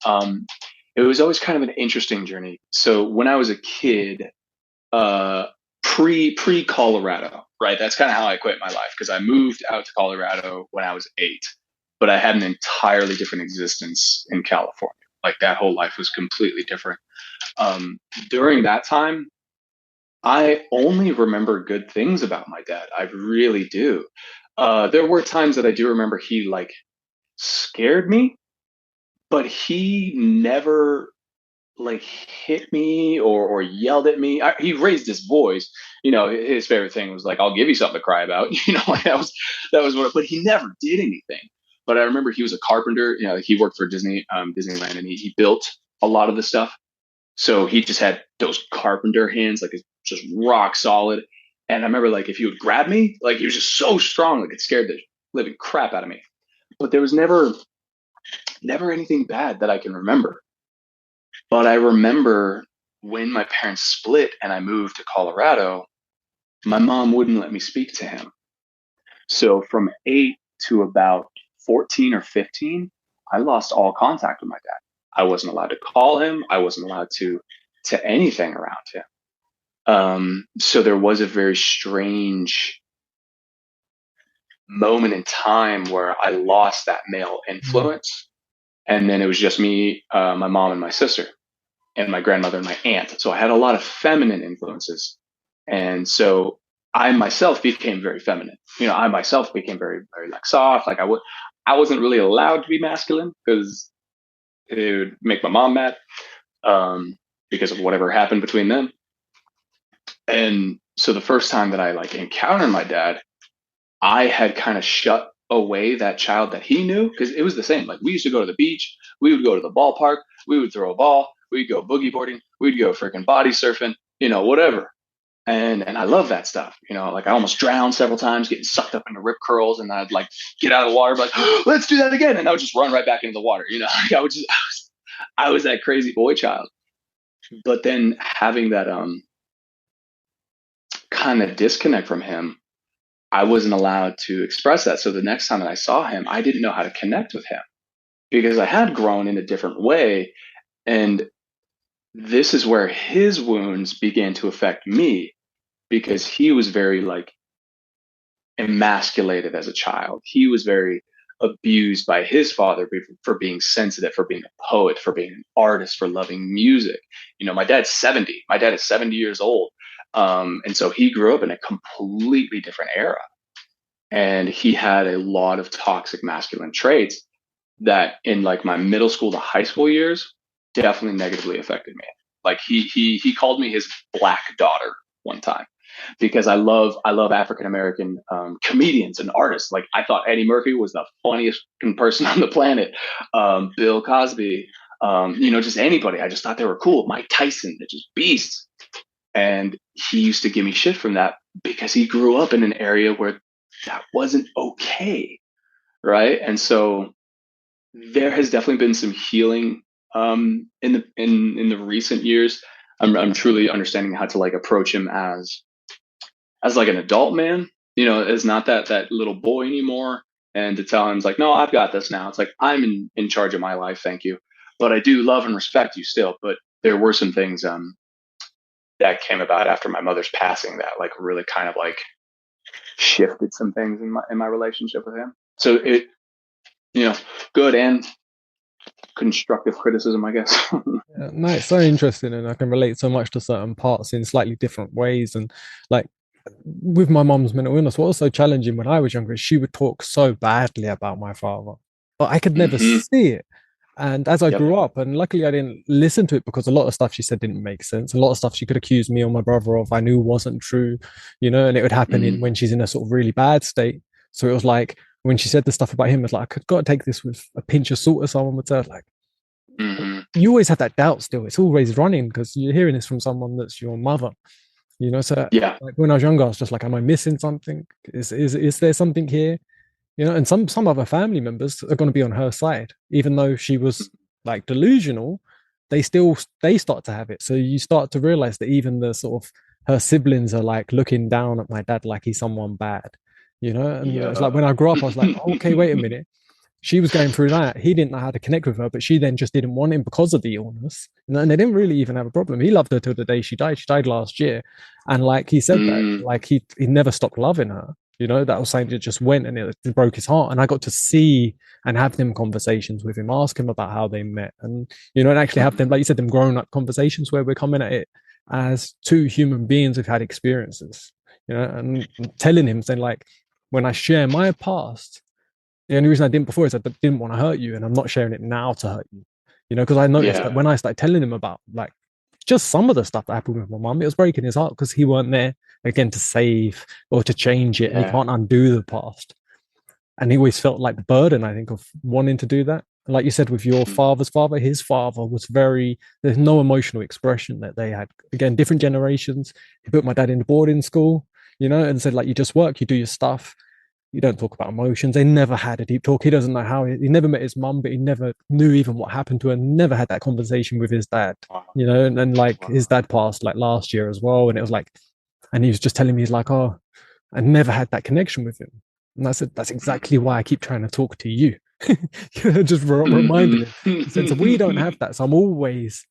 It was always kind of an interesting journey. So when I was a kid, uh, pre Colorado, right? That's kind of how I quit my life, because I moved out to Colorado when I was 8, but I had an entirely different existence in California. Like that whole life was completely different. Um, During that time, I only remember good things about my dad. I really do. There were times that I do remember he like scared me, but he never like hit me or yelled at me. He raised his voice. His favorite thing was like, "I'll give you something to cry about." Like that was what. But he never did anything. But I remember he was a carpenter. He worked for Disneyland, and he built a lot of the stuff. So he just had those carpenter hands, like it's just rock solid. And I remember like if he would grab me, like he was just so strong, like it scared the living crap out of me. But there was never anything bad that I can remember. But I remember when my parents split and I moved to Colorado, my mom wouldn't let me speak to him. So from 8 to about 14 or 15, I lost all contact with my dad. I wasn't allowed to call him. I wasn't allowed to anything around him. So there was a very strange moment in time where I lost that male Mm. influence. And then it was just me, my mom, and my sister, and my grandmother and my aunt. So I had a lot of feminine influences. And so I myself became very feminine. I myself became very, very like soft. Like I wasn't really allowed to be masculine because it would make my mom mad, because of whatever happened between them. And so the first time that I like encountered my dad, I had kind of shut away that child that he knew because it was the same. Like we used to go to the beach, we would go to the ballpark, we would throw a ball, we'd go boogie boarding, we'd go freaking body surfing, whatever. And I love that stuff. Like I almost drowned several times getting sucked up into rip curls, and I'd like get out of the water, like, let's do that again. And I would just run right back into the water. Like I was that crazy boy child. But then having that kind of disconnect from him, I wasn't allowed to express that. So the next time that I saw him, I didn't know how to connect with him because I had grown in a different way. And this is where his wounds began to affect me because he was very like emasculated as a child. He was very abused by his father for being sensitive, for being a poet, for being an artist, for loving music. My dad's 70. My dad is 70 years old. And so he grew up in a completely different era. And he had a lot of toxic masculine traits that in like my middle school to high school years definitely negatively affected me. Like he called me his black daughter one time because I love African American comedians and artists. Like I thought Eddie Murphy was the funniest person on the planet. Bill Cosby, just anybody. I just thought they were cool. Mike Tyson, they're just beasts. And he used to give me shit from that because he grew up in an area where that wasn't okay, right? And so there has definitely been some healing in the recent years. I'm truly understanding how to like approach him as like an adult man, as not that little boy anymore, and to tell him it's like, no, I've got this now. It's like I'm in charge of my life, thank you, but I do love and respect you still. But there were some things that came about after my mother's passing that like really kind of like shifted some things in my relationship with him. So it, good and constructive criticism, I guess. Yeah, no, it's so interesting, and I can relate so much to certain parts in slightly different ways. And like with my mom's mental illness, what was so challenging when I was younger is she would talk so badly about my father, but I could never Hmm. see it. And as I Yep. grew up, and luckily I didn't listen to it because a lot of stuff she said didn't make sense. A lot of stuff she could accuse me or my brother of, I knew wasn't true, and it would happen in Hmm. when she's in a sort of really bad state. So it was like when she said the stuff about him, it's like I could gotta take this with a pinch of salt, as someone would say. Like Hmm. you always have that doubt still. It's always running because you're hearing this from someone that's your mother. So Yeah. like when I was younger, I was just like, am I missing something? Is there something here? And some other family members are going to be on her side, even though she was like delusional. They start to have it. So you start to realize that even the sort of her siblings are like looking down at my dad like he's someone bad. And it's like Yeah. when I grew up, I was like, okay, wait a minute. She was going through that. He didn't know how to connect with her, but she then just didn't want him because of the illness. And they didn't really even have a problem. He loved her till the day she died. She died last year. And like he said that, Mm. like he never stopped loving her, That was something that just went and it broke his heart. And I got to see and have them conversations with him, ask him about how they met, and actually have them, like you said, them grown up conversations where we're coming at it as two human beings who've had experiences, and telling him, saying, like, when I share my past, the only reason I didn't before is I didn't want to hurt you, and I'm not sharing it now to hurt you. Because I noticed that Yeah. when I started telling him about, like, just some of the stuff that happened with my mum, it was breaking his heart because he weren't there again to save or to change it, and he Yeah. can't undo the past. And he always felt like the burden, I think, of wanting to do that. And like you said, with your father's father, his father was there's no emotional expression that they had. Again, different generations. He put my dad in the boarding school, and said, like, you just work, you do your stuff, you don't talk about emotions. They never had a deep talk. He doesn't know how. He never met his mum, but he never knew even what happened to her. Never had that conversation with his dad. Wow. And like Wow. his dad passed like last year as well, and it was like, and he was just telling me, he's like, oh, I never had that connection with him. And I said, that's exactly why I keep trying to talk to you. Just reminding him. He said, so we don't have that. So I'm always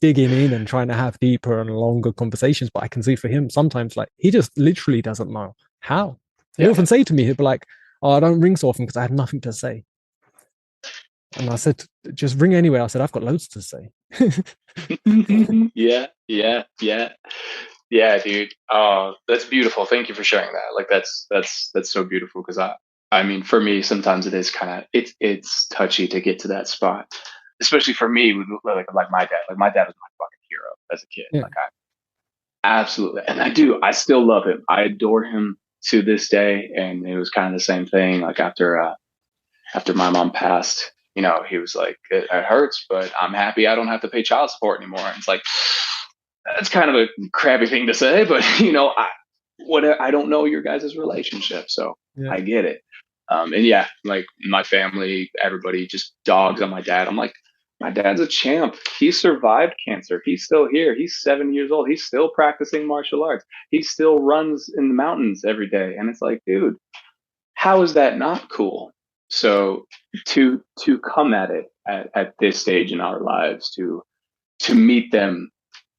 digging in and trying to have deeper and longer conversations. But I can see for him sometimes, like, he just literally doesn't know how. And he Yeah. often say to me, he'd be like, oh, I don't ring so often because I have nothing to say. And I said, just ring anyway. I said, I've got loads to say. Yeah. Yeah. Yeah. Yeah, dude. Oh, that's beautiful. Thank you for sharing that. Like that's so beautiful because I mean for me sometimes it is kind of it's touchy to get to that spot, especially for me with like my dad. Like my dad was my fucking hero as a kid. Yeah. Like I absolutely, and I still love him. I adore him to this day. And it was kind of the same thing. Like after my mom passed, he was like, it hurts, but I'm happy I don't have to pay child support anymore. And it's like, that's kind of a crappy thing to say, but I don't know your guys' relationship, so Yeah. I get it. And yeah, like my family, everybody just dogs on my dad. I'm like, my dad's a champ. He survived cancer. He's still here. He's 7 years old. He's still practicing martial arts. He still runs in the mountains every day. And it's like, dude, how is that not cool? So to come at it at this stage in our lives, to meet them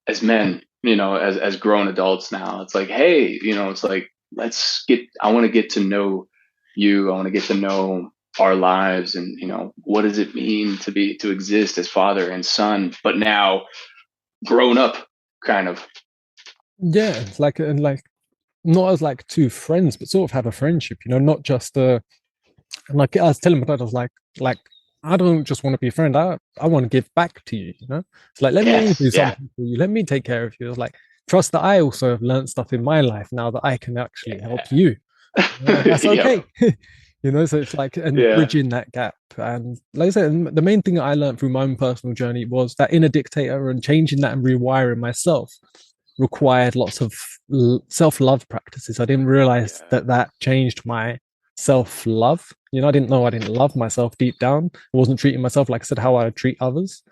as men, as grown adults now, it's like, hey, it's like, I want to get to know you. I want to get to know our lives, and what does it mean to exist as father and son, but now grown up, kind of. Yeah. It's like, and like, not as like two friends, but sort of have a friendship, not just and like I was telling my dad, I was like, I don't just want to be a friend. I want to give back to you. It's like, let me Yes, do yeah, something for you. Let me take care of you. It's like, trust that I also have learned stuff in my life now that I can actually help you. And that's yep, okay. So it's like, and yeah. bridging that gap. And like I said, the main thing that I learned through my own personal journey was that inner dictator, and changing that and rewiring myself required lots of self-love practices. I didn't realize Yeah. that changed my self-love. I didn't know I didn't love myself deep down. I wasn't treating myself, like I said, how I would treat others.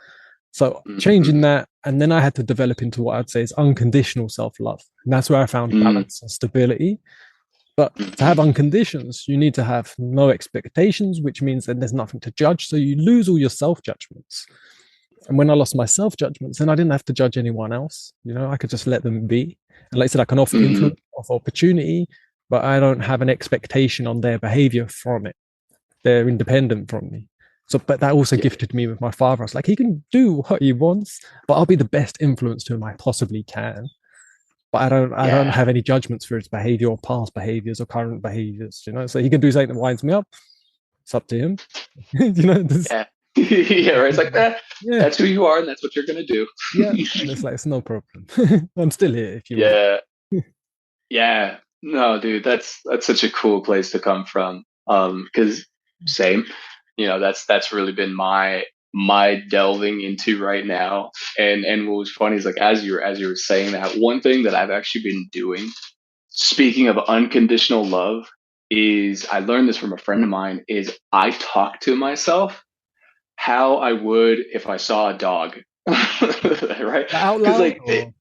So changing Mhm. that, and then I had to develop into what I'd say is unconditional self-love. And that's where I found Mhm. balance and stability. But to have Mhm. unconditions, you need to have no expectations, which means that there's nothing to judge. So you lose all your self-judgments. And when I lost my self judgments, then I didn't have to judge anyone else. I could just let them be. And like I said, I can offer Mhm. influence, offer opportunity, but I don't have an expectation on their behavior from it. They're independent from me. So, but that also Yeah. gifted me with my father. I was like, he can do what he wants, but I'll be the best influence to him I possibly can. But I don't Yeah. have any judgments for his behavior or past behaviors or current behaviors. So he can do something that winds me up. It's up to him. This, Yeah. Yeah. Right. It's like that. yeah. That's who you are, and that's what you're gonna do. Yeah, and it's like, it's no problem. I'm still here if you want. Yeah. Yeah. No, dude, that's such a cool place to come from. Because same, that's really been my delving into right now. And what was funny is, like, as you were saying that, one thing that I've actually been doing, speaking of unconditional love, is I learned this from a friend of mine, is I talk to myself how I would if I saw a dog. Right? Like, out Because loud like or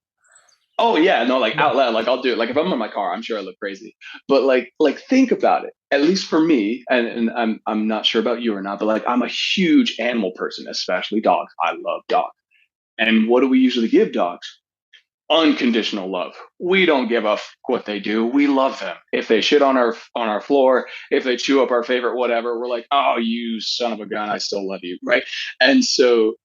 oh yeah, no, like yeah, out loud, like I'll do it. Like if I'm in my car, I'm sure I look crazy. But like think about it. At least for me, and I'm not sure about you or not, but like I'm a huge animal person, especially dogs. I love dogs. And what do we usually give dogs? unconditional love. We don't give a what they do. We love them. If they shit on our floor, if they chew up our favorite whatever, we're like, oh, you son of a gun, I still love you, right? And so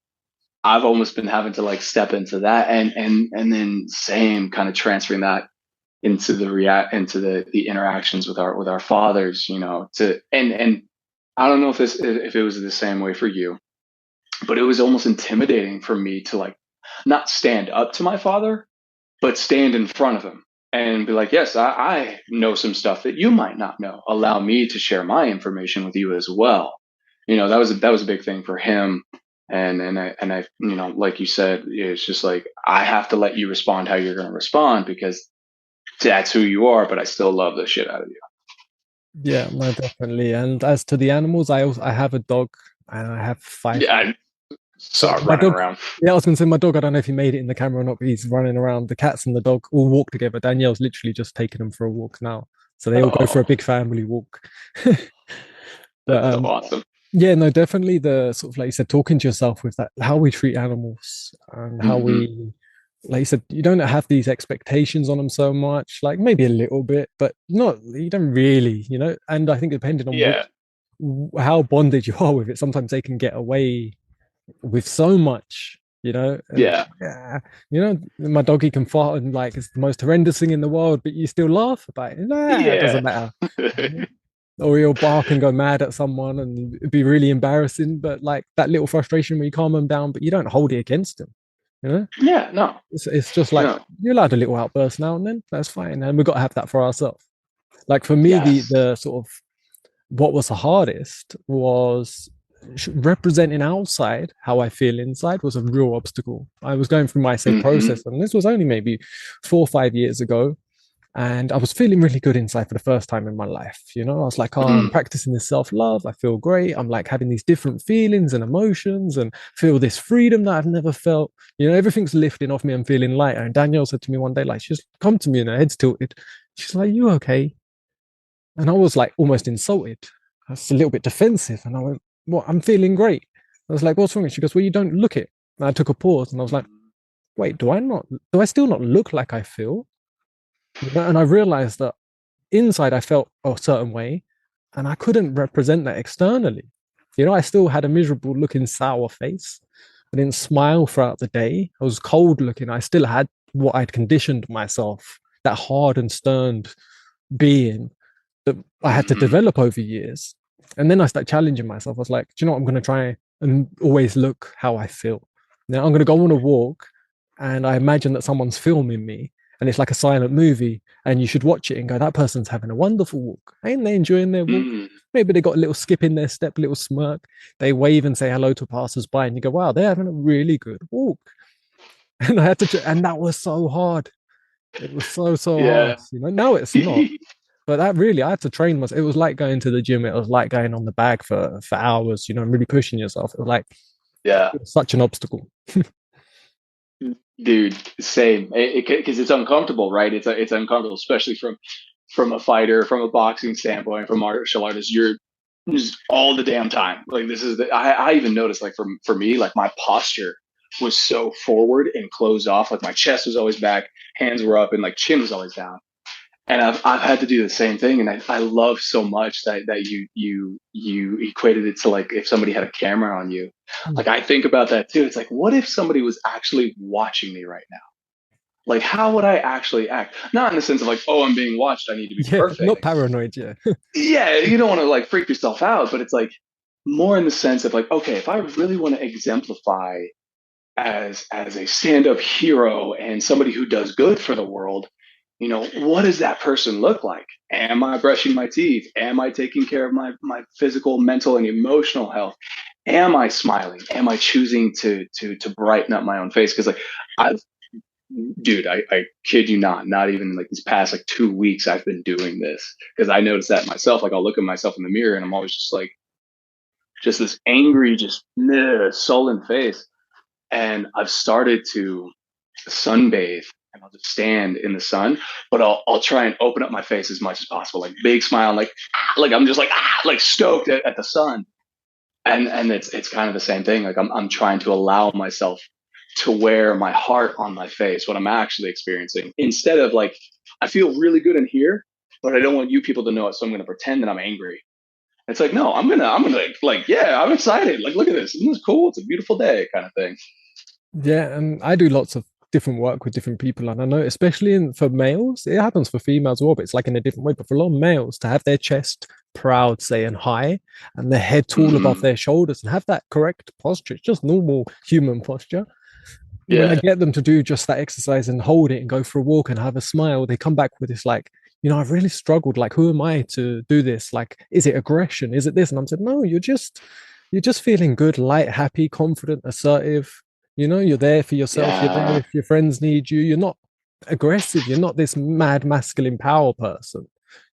I've almost been having to like step into that, and then same kind of transferring that into the interactions with our fathers, to and I don't know if it was the same way for you, but it was almost intimidating for me to like not stand up to my father, but stand in front of him and be like, yes, I know some stuff that you might not know. Allow me to share my information with you as well. That was a big thing for him. And I, like you said, it's just like, I have to let you respond how you're going to respond because that's who you are, but I still love the shit out of you. Yeah, no, definitely. And as to the animals, I have a dog and I have five. Yeah, I So saw it my running dog, around. yeah, I was gonna say my dog. I don't know if he made it in the camera or not, but he's running around. The cats and the dog all walk together. Danielle's literally just taking them for a walk now, so they all go for a Oh, big family walk. But that's so awesome. yeah, no, definitely the sort of like you said, talking to yourself with that, how we treat animals and how Hmm. we, like you said, you don't have these expectations on them so much, like maybe a little bit, but not, you don't really, And I think depending on which, Yeah, how bonded you are with it, sometimes they can get away with so much, and yeah, yeah, my doggy can fart and like it's the most horrendous thing in the world, but you still laugh about it. Nah, it yeah, doesn't matter. Or you'll bark and go mad at someone and it'd be really embarrassing, but like that little frustration where you calm them down, but you don't hold it against them, you know? yeah. No, It's just like no. you're allowed a little outburst now and then, that's fine. And we've got to have that for ourselves. Like for me, the Yes. the sort of what was the hardest was representing outside how I feel inside was a real obstacle. I was going through my say Hmm. process, and this was only maybe 4 or 5 years ago. And I was feeling really good inside for the first time in my life. I was like, oh, I'm Mm. practicing this self love. I feel great. I'm like having these different feelings and emotions and feel this freedom that I've never felt. Everything's lifting off me. I'm feeling lighter. And Danielle said to me one day, like, she's come to me and her head's tilted. She's like, you okay? And I was like almost insulted. I was a little bit defensive. And I went, what? I'm feeling great. I was like, what's wrong? She goes, well, you don't look it. And I took a pause and I was like, wait, do I still not look like I feel? And I realized that inside I felt a certain way and I couldn't represent that externally. I still had a miserable looking sour face. I didn't smile throughout the day. I was cold looking. I still had what I'd conditioned myself, that hard and stern being that I had to Hmm. develop over years. And then I started challenging myself. I was like, do you know what? I'm going to try and always look how I feel. Now I'm going to go on a walk and I imagine that someone's filming me and it's like a silent movie and you should watch it and go, that person's having a wonderful walk. Ain't they enjoying their walk? Mm. Maybe they got a little skip in their step, a little smirk. They wave and say hello to passers-by and you go, wow, they're having a really good walk. And I had to, and that was so hard. It was so hard. Yeah. Now it's not. But that really, I had to train myself. It was like going to the gym. It was like going on the bag for hours, and really pushing yourself. It was like Yeah. it was such an obstacle. Dude, same. Because it's uncomfortable, right? It's uncomfortable, especially from a fighter, from a boxing standpoint, from martial artist. You're just all the damn time. Like this is I even noticed like for me, like my posture was so forward and closed off. Like my chest was always back, hands were up, and like chin was always down. And I've had to do the same thing, and I love so much that you equated it to like if somebody had a camera on you. Like I think about that too. It's like, what if somebody was actually watching me right now? Like, how would I actually act? Not in the sense of like, oh, I'm being watched, I need to be Yeah, not perfect. paranoid. Yeah, Yeah, you don't want to like freak yourself out, but it's like more in the sense of like, okay, if I really want to exemplify as a stand-up hero and somebody who does good for the world, what does that person look like? Am I brushing my teeth? Am I taking care of my physical, mental, and emotional health? Am I smiling? Am I choosing to brighten up my own face? Because like I've dude, I kid you not even like these past like 2 weeks I've been doing this because I noticed that myself. Like I'll look at myself in the mirror and I'm always just like just this angry, just sullen face. And I've started to sunbathe and I'll just stand in the sun, but I'll try and open up my face as much as possible, like big smile, like I'm just like stoked at the sun. And it's kind of the same thing. Like I'm trying to allow myself to wear my heart on my face, what I'm actually experiencing, instead of like, I feel really good in here, but I don't want you people to know it. So I'm going to pretend that I'm angry. It's like, no, I'm gonna like, yeah, I'm excited. Like, look at this. Isn't this cool? It's a beautiful day kind of thing. Yeah, and I do lots of different work with different people, and I know, especially for males, it happens for females as well, but it's like in a different way. But for a lot of males, to have their chest proud, saying high, and their head tall above Hmm. their shoulders, and have that correct posture, it's just normal human posture. When I Yeah. get them to do just that exercise and hold it and go for a walk and have a smile, they come back with this like, I've really struggled. Like, who am I to do this? Like, is it aggression? Is it this? And I'm saying, no, you're just feeling good, light, happy, confident, assertive. You're there for yourself. You're there Yeah. if your friends need you. You're not aggressive. You're not this mad masculine power person.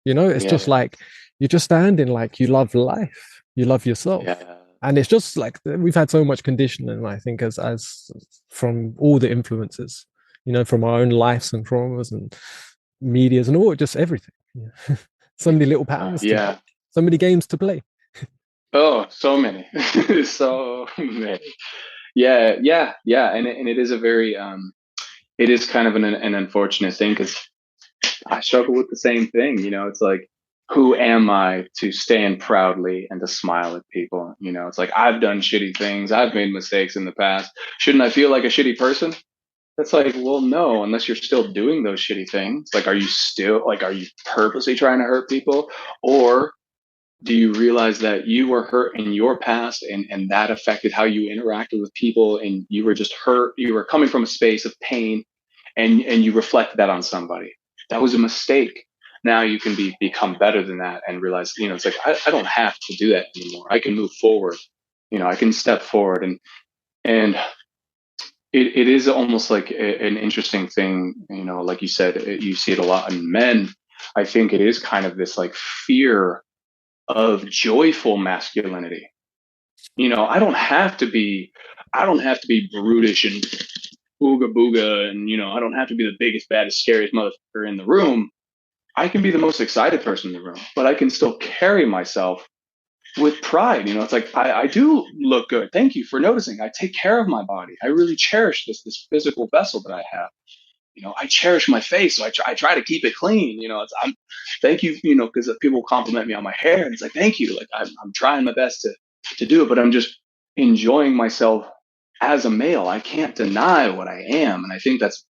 It's just Yeah. like you're just standing like you love life. You love yourself. Yeah. And it's just like we've had so much conditioning, I think, as from all the influences, from our own lives and traumas and medias and all, just everything. Yeah. So many little powers to Yeah. so many games to play. Oh, so many. So many. Yeah, yeah, yeah. And it is a very it is kind of an unfortunate thing because I struggle with the same thing. It's like, who am I to stand proudly and to smile at people? It's like, I've done shitty things. I've made mistakes in the past. Shouldn't I feel like a shitty person? That's like, well, no, unless you're still doing those shitty things. Like, are you purposely trying to hurt people? Or do you realize that you were hurt in your past, and that affected how you interacted with people, and you were just hurt, you were coming from a space of pain, and you reflected that on somebody? That was a mistake. Now you can become better than that and realize, it's like, I don't have to do that anymore. I can move forward. I can step forward. And it is almost like an interesting thing, like you said, you see it a lot in men. I think it is kind of this like fear of joyful masculinity. I don't have to be brutish and booga booga, and I don't have to be the biggest, baddest, scariest motherfucker in the room. I can be the most excited person in the room, but I can still carry myself with pride. It's like, I do look good. Thank you for noticing. I take care of my body. I really cherish this physical vessel that I have. I cherish my face, so I try to keep it clean. Thank you, because people compliment me on my hair, and it's like, thank you. Like, I'm trying my best to do it, but I'm just enjoying myself as a male. I can't deny what I am, and I think that's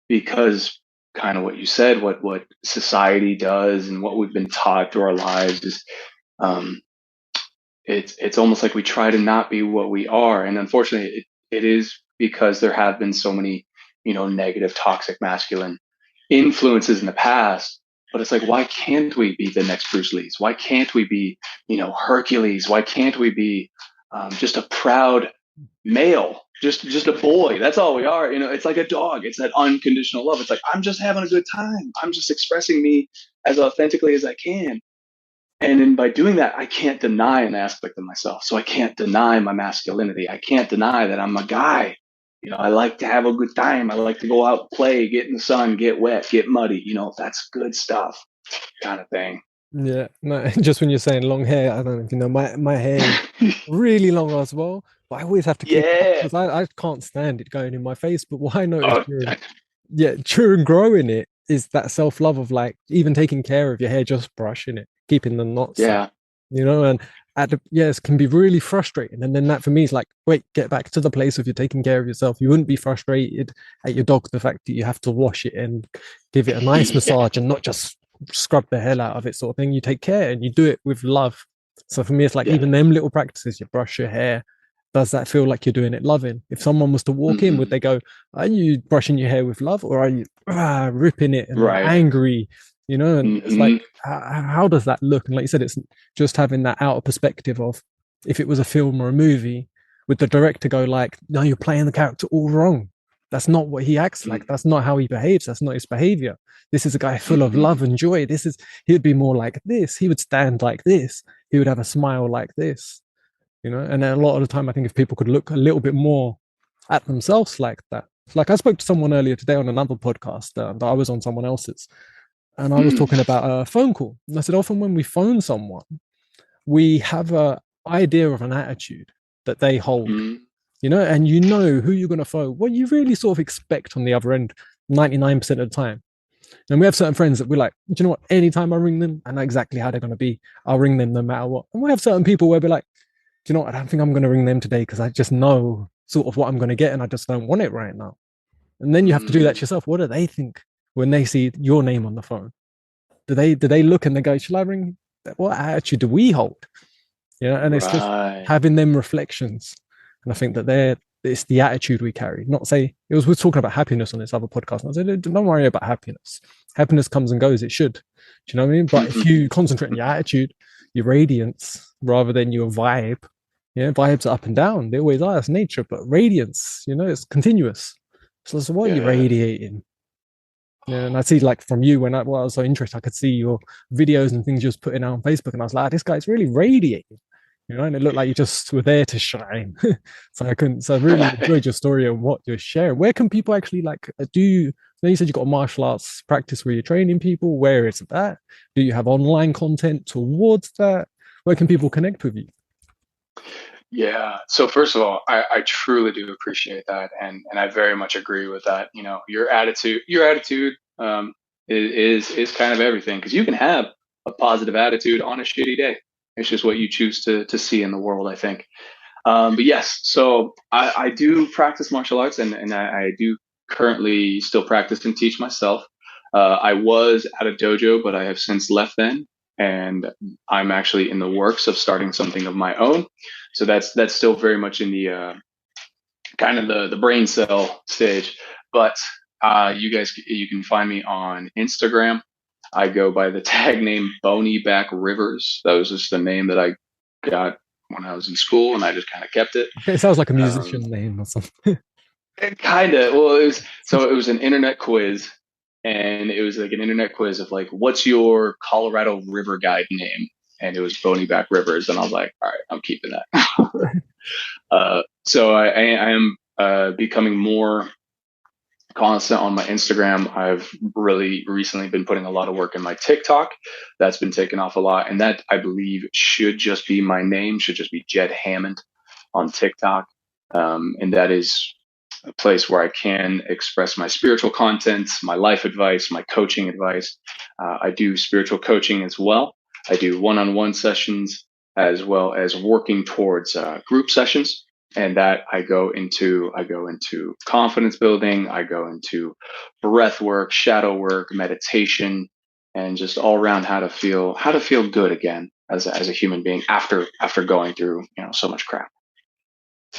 because, kind of what you said, what society does and what we've been taught through our lives is, um, it's almost like we try to not be what we are, and unfortunately, it is because there have been so many, negative, toxic, masculine influences in the past. But it's like, why can't we be the next Bruce Lee's? Why can't we be, Hercules? Why can't we be just a proud male, just a boy? That's all we are. It's like a dog. It's that unconditional love. It's like, I'm just having a good time. I'm just expressing me as authentically as I can. And then by doing that, I can't deny an aspect of myself. So I can't deny my masculinity. I can't deny that I'm a guy. I like to have a good time. I like to go out, play, get in the sun, get wet, get muddy. That's good stuff, kind of thing. Yeah, no, just when you're saying long hair, I don't know if you know, my hair is really long as well, but I always have to clip it up Yeah. because I can't stand it going in my face. But what I noticed Oh, during growing it is that self-love of like even taking care of your hair, just brushing it, keeping the knots up, yeah. and yes, can be really frustrating. And then that for me is like, wait, get back to the place of you're taking care of yourself. You wouldn't be frustrated at your dog, the fact that you have to wash it and give it a nice Yeah. massage and not just scrub the hell out of it, sort of thing. You take care and you do it with love. So for me, it's like Yeah. even them little practices, you brush your hair. Does that feel like you're doing it loving? If someone was to walk in, would Hmm. they go, are you brushing your hair with love or are you ripping it and Right. angry? And it's Hmm. like, how does that look? And like you said, it's just having that outer perspective of if it was a film or a movie, would the director go like, no, you're playing the character all wrong. That's not what he acts like. That's not how he behaves. That's not his behavior. This is a guy full of Hmm. love and joy. He would be more like this. He would stand like this. He would have a smile like this, And a lot of the time, I think if people could look a little bit more at themselves like that. Like I spoke to someone earlier today on another podcast that I was on someone else's, and I was Hmm. talking about a phone call. And I said, often when we phone someone, we have a idea of an attitude that they hold. Hmm. and you know who you're going to follow, what you really sort of expect on the other end 99% of the time. And we have certain friends that we're like, do you know what? Anytime I ring them, I know exactly how they're going to be. I'll ring them no matter what. And we have certain people where we're like, do you know what? I don't think I'm going to ring them today because I just know sort of what I'm going to get and I just don't want it right now. And then you have to do that to Mm, yourself. What do they think when they see your name on the phone? Do they look and they go, shall I ring? What attitude do we hold? And it's just right. having them reflections. And I think that it's the attitude we carry. Not say we're talking about happiness on this other podcast. And I said, don't worry about happiness. Happiness comes and goes. It should. Do you know what I mean? But if you concentrate on your attitude, your radiance, rather than your vibe, vibes are up and down. They always are. It's nature. But radiance, it's continuous. So what are you Yeah. radiating? Yeah, and I see like from you when I was so interested, I could see your videos and things you was putting out on Facebook, and I was like, this guy's really radiating, and it looked like you just were there to shine. So I really enjoyed your story and what you're sharing. Where can people actually like do you? Now you said you got a martial arts practice where you're training people. Where is that? Do you have online content towards that? Where can people connect with you? Yeah. So first of all, I truly do appreciate that, and I very much agree with that. Your attitude is kind of everything because you can have a positive attitude on a shitty day. It's just what you choose to see in the world, I think. But yes, so I do practice martial arts, and I do currently still practice and teach myself. I was at a dojo, but I have since left then, and I'm actually in the works of starting something of my own. So that's still very much in the kind of the brain cell stage. But you can find me on Instagram. I go by the tag name Bony Back Rivers. That was just the name that I got when I was in school, and I just kind of kept it. Okay, it sounds like a musician Um, name or something. it kind of well, it was an internet quiz, and it was like an internet quiz of like, what's your Colorado River guide name? And it was Bony Back Rivers, and I was like, all right, I'm keeping that. So I am becoming more constant on my Instagram. I've really recently been putting a lot of work in my TikTok. That's been taken off a lot, and that I believe should just be my name, should just be Jed Hammond on TikTok, and that is a place where I can express my spiritual content, my life advice, my coaching advice. I do spiritual coaching as well. I do one-on-one sessions as well as working towards group sessions, and that I go into confidence building. I go into breath work, shadow work, meditation, and just all around how to feel good again as a human being after going through so much crap.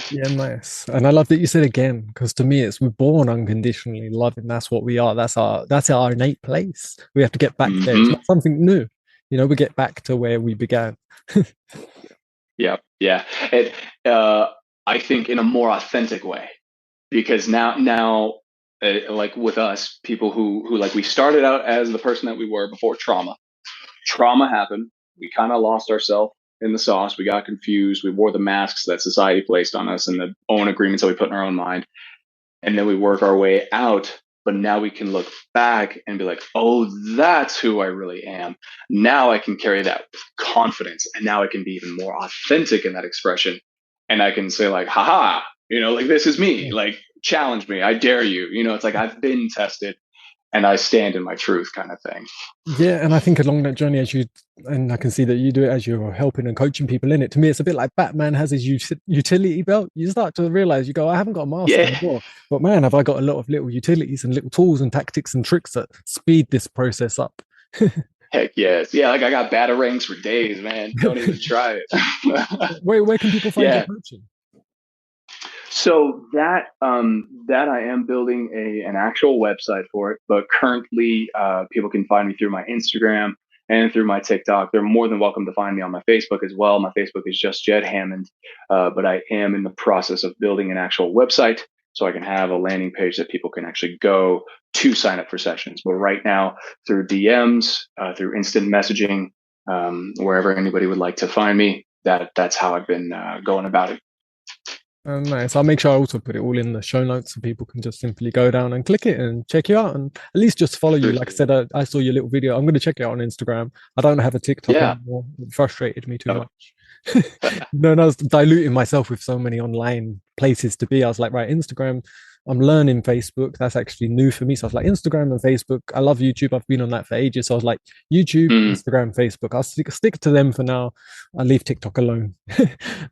Yeah, nice. And I love that you said again, because to me it's we're born unconditionally loving. That's what we are. That's our innate place. We have to get back there. It's Hmm. not something new. We get back to where we began. Yeah, yeah. Uh, I think in a more authentic way because now, like with us, people who like we started out as the person that we were before trauma. Trauma happened. We kind of lost ourselves in the sauce. We got confused. We wore the masks that society placed on us and the own agreements that we put in our own mind, and then we work our way out. But now we can look back and be like, oh, that's who I really am. Now I can carry that with confidence, and now I can be even more authentic in that expression. And I can say like, haha, like this is me. Like challenge me. I dare you. It's like I've been tested and I stand in my truth kind of thing. Yeah, and I think along that journey, and I can see that you do it as you're helping and coaching people in it. To me, it's a bit like Batman has his utility belt. You start to realize, you go, I haven't got a mask Yeah. anymore, but man, have I got a lot of little utilities and little tools and tactics and tricks that speed this process up. Heck yes. Yeah. Like I got batarangs for days, man. Don't even try it. Where can people find your Yeah. coaching? So that I am building an actual website for it, but currently people can find me through my Instagram and through my TikTok. They're more than welcome to find me on my Facebook as well. My Facebook is just Jed Hammond, but I am in the process of building an actual website so I can have a landing page that people can actually go to sign up for sessions. But right now, through DMs, through instant messaging, wherever anybody would like to find me, that's how I've been going about it. Nice. I'll make sure I also put it all in the show notes so people can just simply go down and click it and check you out and at least just follow you. Like I said, I saw your little video. I'm going to check it out on Instagram. I don't have a TikTok Yeah. anymore. It frustrated me too Oh, much. No, no, I was diluting myself with so many online places to be. I was like, right, Instagram. I'm learning Facebook. That's actually new for me. So I was like, Instagram and Facebook. I love YouTube. I've been on that for ages. So I was like, YouTube, Mm, Instagram, Facebook. I'll stick to them for now. I'll leave TikTok alone.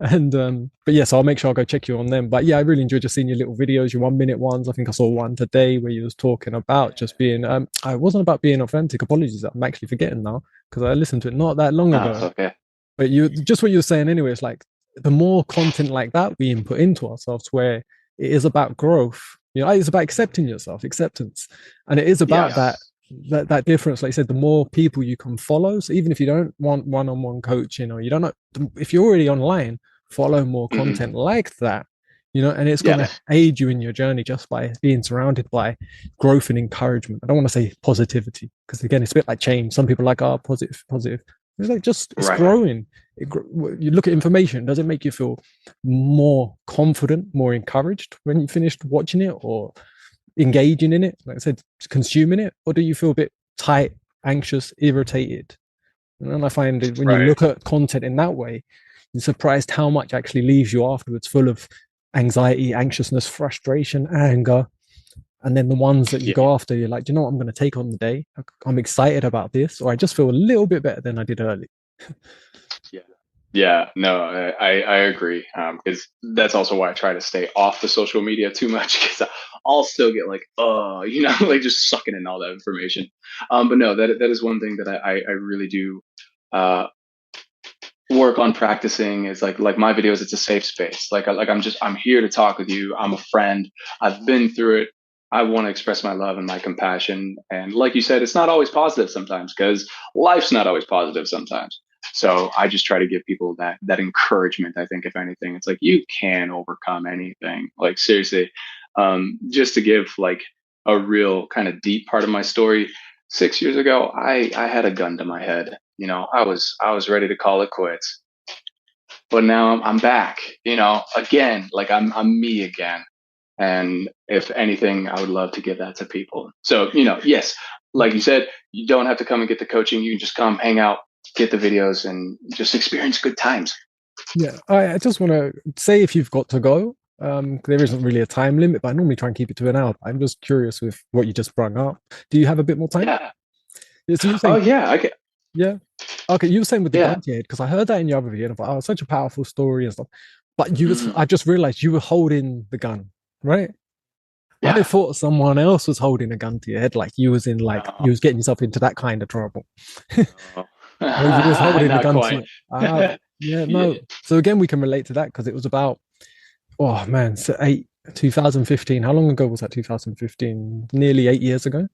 And but yeah, so I'll make sure I'll go check you on them. But yeah, I really enjoyed just seeing your little videos, your 1 minute ones. I think I saw one today where you was talking about just being I wasn't about being authentic. Apologies. I'm actually forgetting now because I listened to it not that long no, it's ago. okay. But you just what you were saying anyway, it's like the more content like that we input into ourselves, where it is about growth, it's about accepting yourself, acceptance. And it is about that Yes. that difference. Like I said, the more people you can follow. So even if you don't want one-on-one coaching or you don't know, if you're already online, follow more Hmm. content like that. And it's going to Yes. aid you in your journey just by being surrounded by growth and encouragement. I don't want to say positivity because again, it's a bit like change. Some people are like, oh, positive, positive. It's like just it's Right. growing. You look at information. Does it make you feel more confident, more encouraged when you finished watching it or engaging in it? Like I said, consuming it, or do you feel a bit tight, anxious, irritated? And I find that when you Right. look at content in that way, you're surprised how much actually leaves you afterwards, full of anxiety, anxiousness, frustration, anger. And then the ones that you Yeah. go after, you're like, do you know what I'm going to take on the day? I'm excited about this, or I just feel a little bit better than I did earlier. Yeah. Yeah. No, I agree. Because that's also why I try to stay off the social media too much because I'll still get like, oh, like just sucking in all that information. But no, that is one thing that I really do uh, work on practicing is like my videos. It's a safe space. I'm here to talk with you. I'm a friend. I've been through it. I want to express my love and my compassion. And like you said, it's not always positive sometimes because life's not always positive sometimes. So I just try to give people that encouragement. I think if anything, it's like you can overcome anything. Like seriously, just to give like a real kind of deep part of my story. 6 years ago, I had a gun to my head. I was ready to call it quits, but now I'm back. Again, like I'm me again. And if anything, I would love to give that to people. So yes, like you said, you don't have to come and get the coaching. You can just come, hang out, get the videos, and just experience good times. Yeah, I just want to say if you've got to go, there isn't really a time limit, but I normally try and keep it to an hour. I'm just curious with what you just brought up. Do you have a bit more time? Yeah. Yeah, so you're Oh saying, yeah. I get. yeah. Okay, you were saying with the Yeah. gun to your head, because I heard that in your other video, and I thought, oh, such a powerful story and stuff. But Mm, I just realized you were holding the gun, right? I yeah. thought someone else was holding a gun to your head, like No. you was getting yourself into that kind of trouble. No. No, you was holding the Not gun to quite. you. Yeah, Yeah. no. So again, we can relate to that because it was about, oh man, so 2015. How long ago was that? 2015, nearly 8 years ago.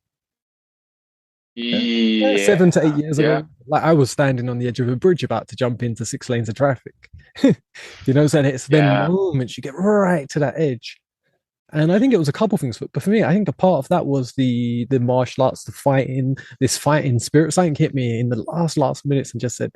Yeah. Yeah, Yeah. 7 to 8 years Yeah. ago. Like I was standing on the edge of a bridge about to jump into 6 lanes of traffic. You know, so it's them Yeah. moments you get right to that edge. And I think it was a couple things, but for me, I think a part of that was the martial arts, the fighting, this fighting spirit. Something hit me in the last minutes and just said,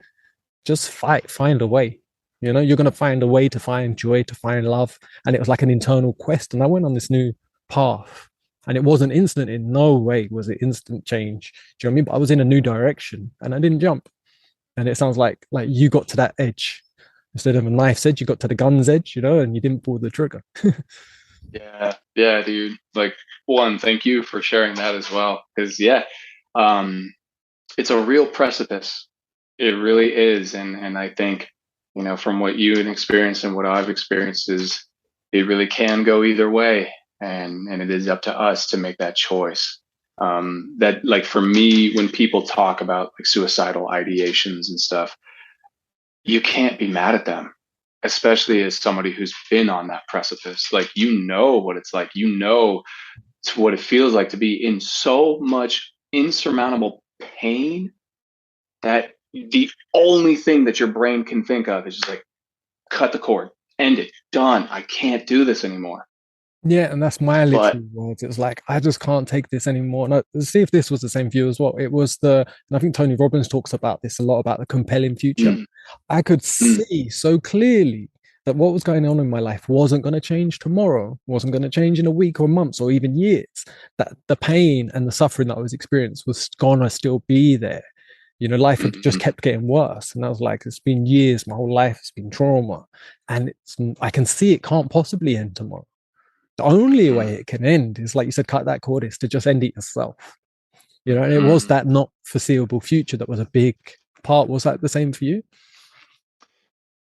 just fight, find a way. You're gonna find a way to find joy, to find love. And it was like an internal quest. And I went on this new path. And it wasn't instant. In no way was it instant change. Do you know what I mean? But I was in a new direction and I didn't jump. And it sounds like you got to that edge. Instead of a knife's edge, you got to the gun's edge, and you didn't pull the trigger. Yeah. Yeah, dude. Like, one, thank you for sharing that as well. Because yeah, um, it's a real precipice. It really is. And I think, from what you have experienced and what I've experienced is it really can go either way. And it is up to us to make that choice. That like for me, when people talk about like suicidal ideations and stuff, you can't be mad at them, especially as somebody who's been on that precipice. Like, what it's like. It's what it feels like to be in so much insurmountable pain that the only thing that your brain can think of is just like, cut the cord, end it, done. I can't do this anymore. Yeah, and that's my But literal words. It was like, I just can't take this anymore. And let's see if this was the same for you as well. It was and I think Tony Robbins talks about this a lot about the compelling future. mm, I could mm, see so clearly that what was going on in my life wasn't going to change tomorrow, wasn't going to change in a week or months or even years. That the pain and the suffering that I was experiencing was gonna still be there. Life had just Mhm. kept getting worse. And I was like, it's been years, my whole life has been trauma. And I can see it can't possibly end tomorrow. The only way Mhm. it can end is, like you said, cut that cord, is to just end it yourself. And it was Mhm. that not foreseeable future that was a big part. Was that the same for you?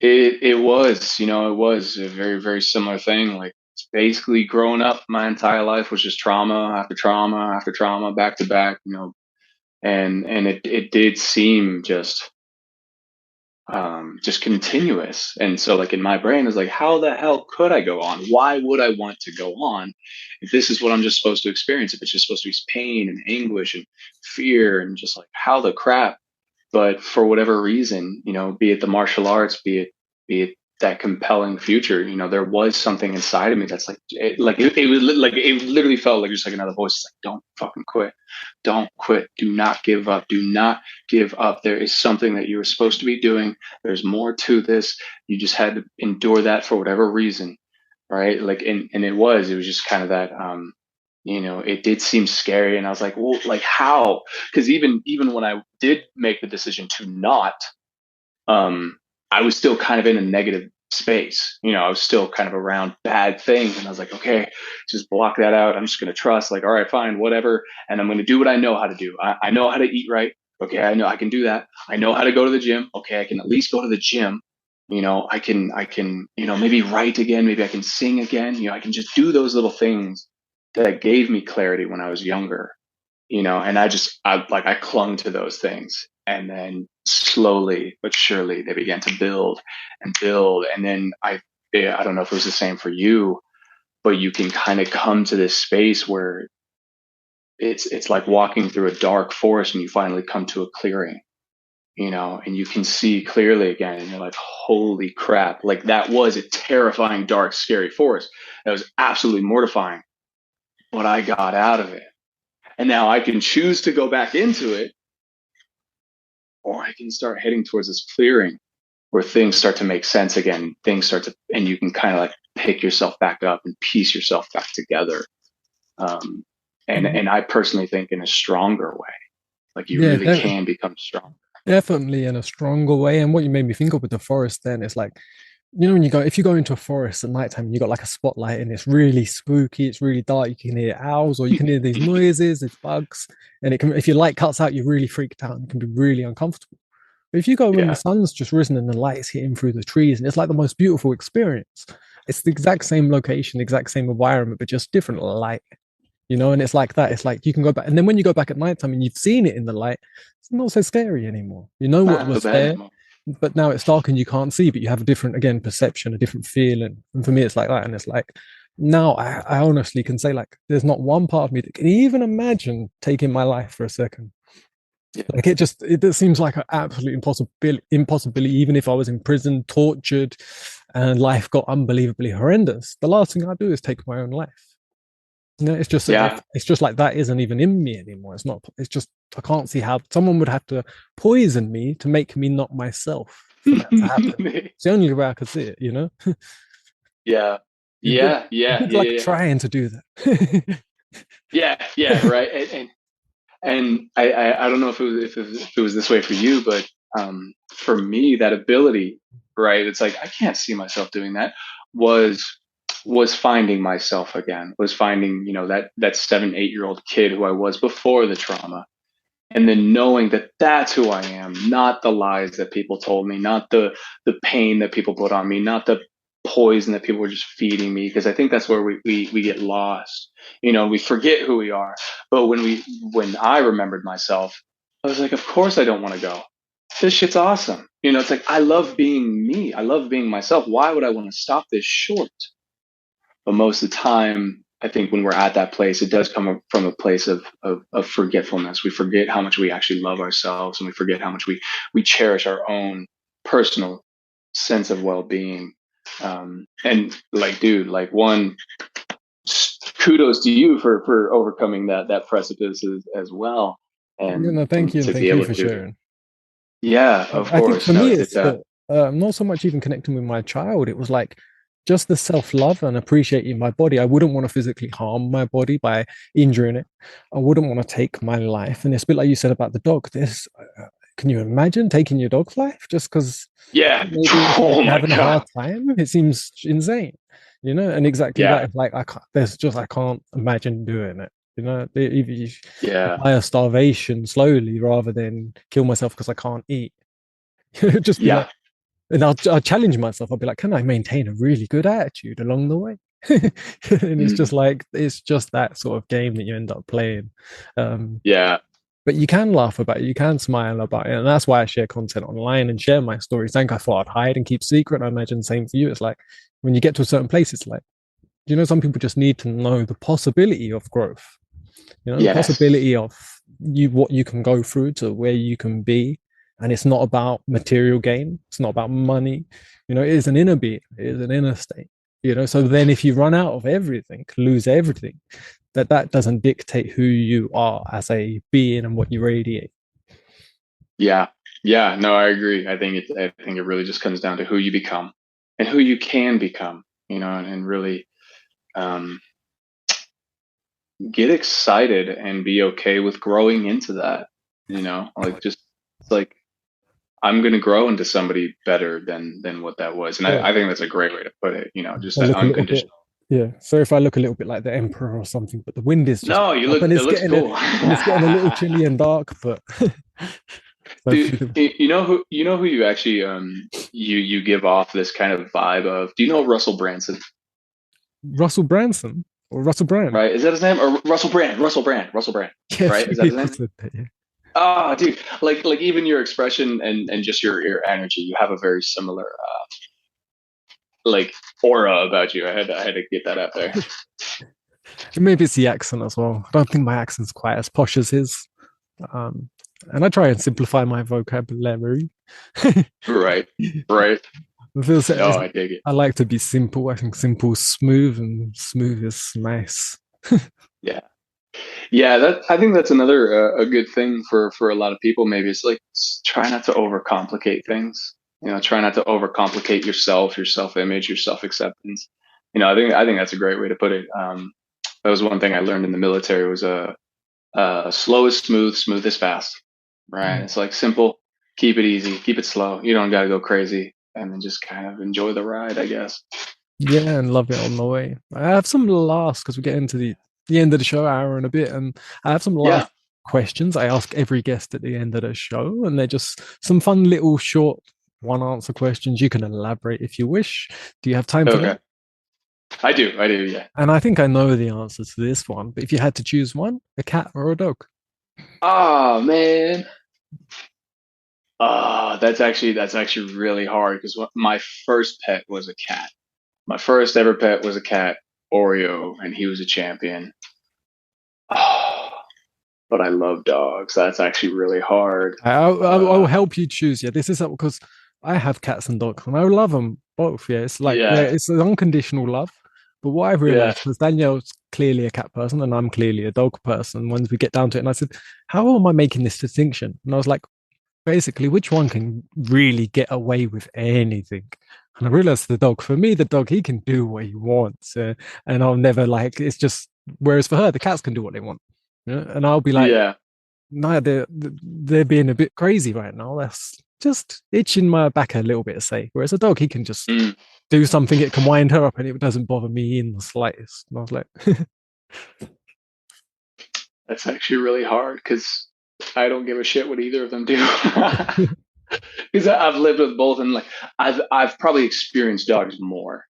It was, it was a very, very similar thing. Like, it's basically growing up, my entire life was just trauma after trauma after trauma, back to back, and it did seem just continuous. And so, like, in my brain is like, how the hell could I go on? Why would I want to go on if this is what I'm just supposed to experience? If it's just supposed to be pain and anguish and fear and just like, how the crap? But for whatever reason, be it the martial arts, be it that compelling future, there was something inside of me that's like, it was like, it literally felt like just like another voice. It's like, don't fucking quit. Don't quit. Do not give up. Do not give up. There is something that you were supposed to be doing. There's more to this. You just had to endure that for whatever reason. Right. Like, and it was just kind of that, it did seem scary. And I was like, well, like, how? Because even when I did make the decision to not, um, I was still kind of in a negative space. I was still kind of around bad things. And I was like, okay, just block that out. I'm just going to trust, like, all right, fine, whatever. And I'm going to do what I know how to do. I know how to eat right. Okay, I know I can do that. I know how to go to the gym. Okay, I can at least go to the gym. I can, maybe write again. Maybe I can sing again. I can just do those little things that gave me clarity when I was younger. And I clung to those things. And then slowly but surely they began to build and build. And then yeah, I don't know if it was the same for you, but you can kind of come to this space where it's like walking through a dark forest and you finally come to a clearing, and you can see clearly again. And you're like, holy crap. Like, that was a terrifying, dark, scary forest. That was absolutely mortifying, but I got out of it. And now I can choose to go back into it, or I can start heading towards this clearing where things start to make sense again. And you can kind of like pick yourself back up and piece yourself back together. Um, and I personally think in a stronger way, like, you Yeah, really can become strong. definitely in a stronger way. And what you made me think of with the forest then is like, when if you go into a forest at nighttime and you got like a spotlight and it's really spooky, it's really dark, you can hear owls or you can hear these noises, there's bugs, and if your light cuts out, you're really freaked out and it can be really uncomfortable. But if you go when the Yeah. sun's just risen and the light is hitting through the trees, and it's like the most beautiful experience. It's the exact same location, exact same environment, but just different light. And it's like that. It's like you can go back, and then when you go back at nighttime and you've seen it in the light, it's not so scary anymore. You know what Not so was bad there, anymore. but now it's dark and you can't see, but you have a different, again, perception, a different feeling. And for me, it's like that. And it's like, now I honestly can say, like, there's not one part of me that can even imagine taking my life for a second. Yeah. Like, it seems like an absolute impossibility, even if I was in prison, tortured, and life got unbelievably horrendous. The last thing I do is take my own life. Yeah. It's just like that isn't even in me anymore. It's not. It's just I can't see how someone would have to poison me to make me not myself for that to happen. It's the only way I could see it. Yeah. You're good. Yeah. You're Yeah. good, Yeah. like Yeah. trying to do that. Yeah. Yeah. Right. And I don't know if it was this way for you, but for me, that ability, right? It's like, I can't see myself doing that. Was was finding myself again. Was finding, that 7, 8 year old kid who I was before the trauma, and then knowing that that's who I am, not the lies that people told me, not the pain that people put on me, not the poison that people were just feeding me. Because I think that's where we get lost. We forget who we are. But when I remembered myself, I was like, of course I don't want to go. This shit's awesome. It's like, I love being me. I love being myself. Why would I want to stop this short? But most of the time, I think when we're at that place, it does come from a place of forgetfulness. We forget how much we actually love ourselves, and we forget how much we cherish our own personal sense of well-being. And like, dude, like, one, kudos to you for overcoming that precipice as well, and Thank you, and to be thank you able for to. sharing. Yeah, of I think course. for No, me, it's it's the not so much even connecting with my child. It was like just the self-love and appreciating my body. I wouldn't want to physically harm my body by injuring it. I wouldn't want to take my life. And it's a bit like you said about the dog. This can you imagine taking your dog's life just because Yeah. maybe Oh you're my having a God. hard time? It seems insane, you know. And exactly that. Yeah. It's like I can't imagine doing it. You know, if I Yeah. die of starvation slowly rather than kill myself because I can't eat. Just be like, Yeah. and I'll challenge myself. I'll be like, can I maintain a really good attitude along the way? And it's just Mm. like it's just that sort of game that you end up playing. Um, Yeah. but you can laugh about it, you can smile about it, and that's why I share content online and share my stories. Think I thought I'd hide and keep secret. I imagine the same for you. It's like when you get to a certain place, it's like, you know, some people just need to know the possibility of growth. You know, the Yes. possibility of what you can go through to where you can be. And it's not about material gain. It's not about money. You know, it is an inner being. It is an inner state. You know, so then if you run out of everything, lose everything, that doesn't dictate who you are as a being and what you radiate. Yeah. Yeah. No, I agree. I think it really just comes down to who you become and who you can become, you know, and really um, get excited and be okay with growing into that, you know, like just it's like I'm going to grow into somebody better than what that was. And Yeah. I think that's a great way to put it, you know, just I that look a little bit, unconditional. yeah. So if I look a little bit like the emperor or something, but the wind is just No, you up look, and it looks cool. it's getting a little chilly and dark, but so Dude, you know who you actually you give off this kind of vibe of? Do you know Russell Branson? Russell Branson or Russell Brand. Right? Is that his name? Or Russell Brand? Russell Brand. Yeah, a Right? few Is that his people name? said that. Yeah. Oh, dude, like even your expression and just your energy, you have a very similar like aura about you. I had to get that out there. And maybe it's the accent as well. I don't think my accent's quite as posh as his. Um, and I try and simplify my vocabulary. Right. Right. It feels, No, I dig it. I like to be simple. I think simple is smooth, and smooth is nice. Yeah. Yeah, that I think that's another a good thing for a lot of people. Maybe it's like try not to overcomplicate things. You know, try not to overcomplicate yourself, your self image, your self acceptance. You know, I think that's a great way to put it. That was one thing I learned in the military was slow is smooth, smooth is fast. Right? It's like simple, keep it easy, keep it slow. You don't got to go crazy, and then just kind of enjoy the ride, I guess. Yeah, and love it on the way. I have some last because we get into the end of the show, hour and a bit, and I have some Yeah. last questions I ask every guest at the end of the show, and they're just some fun little short one answer questions. You can elaborate if you wish. Do you have time for Okay. that? I do. I do. Yeah. And I think I know the answer to this one, but if you had to choose one, a cat or a dog? Oh man. That's actually really hard because my first pet was a cat. My first ever pet was a cat, Oreo, and he was a champion. Oh, but I love dogs. That's actually really hard. I'll help you choose. Yeah, this is because I have cats and dogs, and I love them both. Yeah, it's like Yeah, it's an unconditional love. But what I've yeah, realized, because Danielle's clearly a cat person and I'm clearly a dog person, once we get down to it, and I said, how am I making this distinction? And I was like, basically, which one can really get away with anything? And I realized the dog, for me, the dog, he can do what he wants. And I'll never like, it's just, whereas for her, the cats can do what they want. You know? And I'll be like, yeah. no, they're being a bit crazy right now. That's just itching my back a little bit to say. Whereas a dog, he can just Mm, do something, it can wind her up and it doesn't bother me in the slightest. And I was like, that's actually really hard because I don't give a shit what either of them do. Because I've lived with both, and like I've probably experienced dogs more.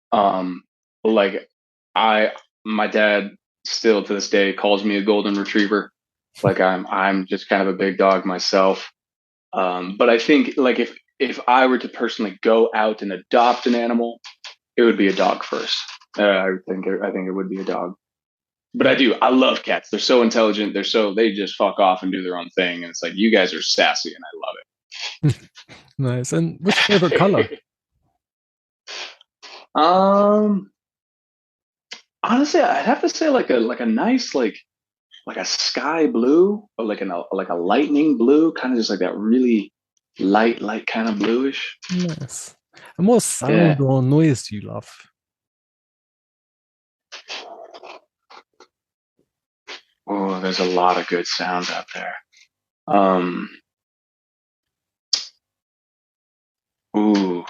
Like I my dad still to this day calls me a golden retriever. Like I'm just kind of a big dog myself. But I think like if I were to personally go out and adopt an animal, it would be a dog first. I think it would be a dog. But I love cats. They're so intelligent. They just fuck off and do their own thing. And it's like you guys are sassy, and I love nice. And what's your favorite color? it. um, Honestly, I'd have to say like a nice like a sky blue or like a lightning blue, kind of just like that really light kind of bluish. Nice. And what sound Yeah. or noise do you love? Oh, there's a lot of good sounds out there. Um, Ooh,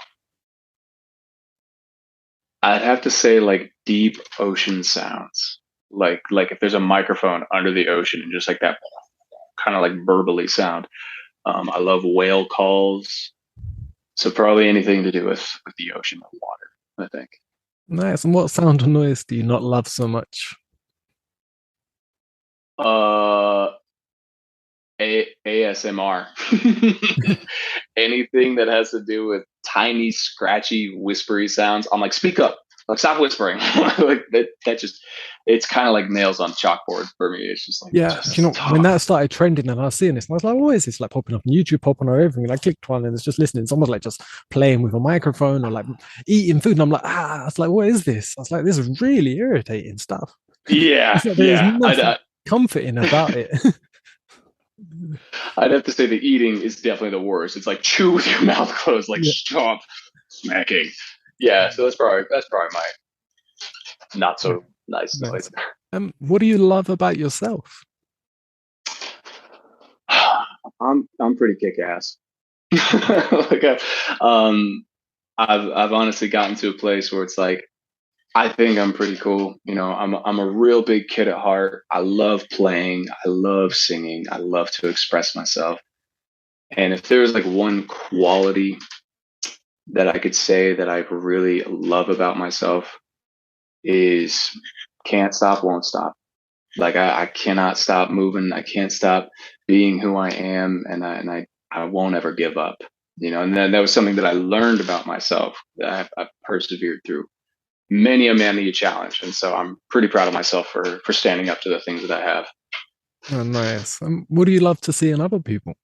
I'd have to say like deep ocean sounds. Like if there's a microphone under the ocean and just like that kind of like burbly sound. I love whale calls. So probably anything to do with the ocean or water, I think. Nice. And what sound or noise do you not love so much? Uh ASMR. Anything that has to do with tiny, scratchy, whispery sounds. I'm like, speak up. Like, stop whispering. Like that just it's kind of like nails on chalkboard for me. It's just like Yeah, do you just know when talk. that started trending and I was seeing this, and I was like, "What is this?" Like popping up on YouTube, popping on everything. And I clicked one, and it's just listening. Someone's like just playing with a microphone or like eating food, and I'm like, "Ah!" I was like, "What is this?" I was like, "This is really irritating stuff." Yeah, It's like there is yeah. nothing comforting about it. I'd have to say the eating is definitely the worst. It's like chew with your mouth closed, like Yeah. stop smacking. Yeah, so that's probably my not so nice Nice. noise. What do you love about yourself? I'm pretty kick ass. like I've honestly gotten to a place where it's like I think I'm pretty cool. I'm a real big kid at heart. I love playing. I love singing. I love to express myself. And if there's like one quality that I could say that I really love about myself is can't stop, won't stop. Like I cannot stop moving. I can't stop being who I am, and I won't ever give up. And then that was something that I learned about myself that I've persevered through many a challenge, and so I'm pretty proud of myself for standing up to the things that I have. Oh, nice. What do you love to see in other people?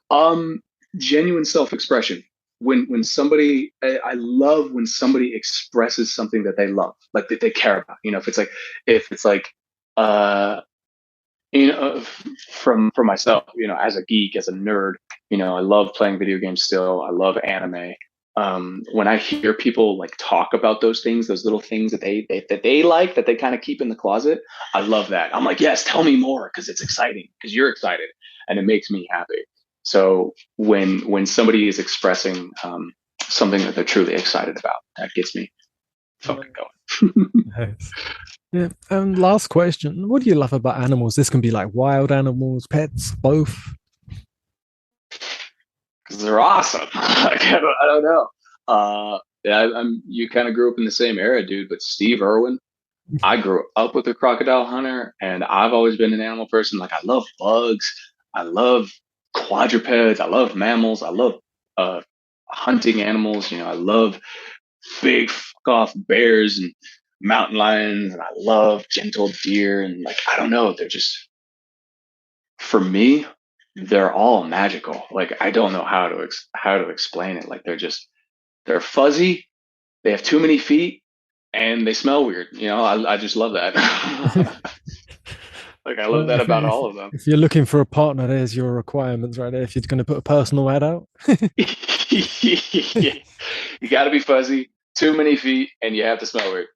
Um, Genuine self-expression. When somebody, I love when somebody expresses something that they love, like that they care about. If it's like, uh, from myself, as a geek, as a nerd, I love playing video games still. I love anime. When I hear people like talk about those things, those little things that they like, that they kind of keep in the closet, I love that. I'm like, yes, tell me more because it's exciting because you're excited and it makes me happy. So when somebody is expressing something that they're truly excited about, that gets me fucking going. Nice. Yeah. And last question: what do you love about animals? This can be like wild animals, pets, both. Because they're awesome. Like, I don't know. Yeah, you kind of grew up in the same era, dude. But Steve Irwin, I grew up with a crocodile hunter, and I've always been an animal person. Like I love bugs, I love quadrupeds, I love mammals, I love uh, hunting animals. I love big fuck off bears and mountain lions, and I love gentle deer. And like I don't know, they're just for me, they're all magical. Like I don't know how to explain it. Like they're fuzzy, they have too many feet, and they smell weird. I just love that. Like I love Well, that if, about if all of them. if you're looking for a partner, there's your requirements right there. If you're going to put a personal ad out, Yeah. You got to be fuzzy, too many feet, and you have to smell weird.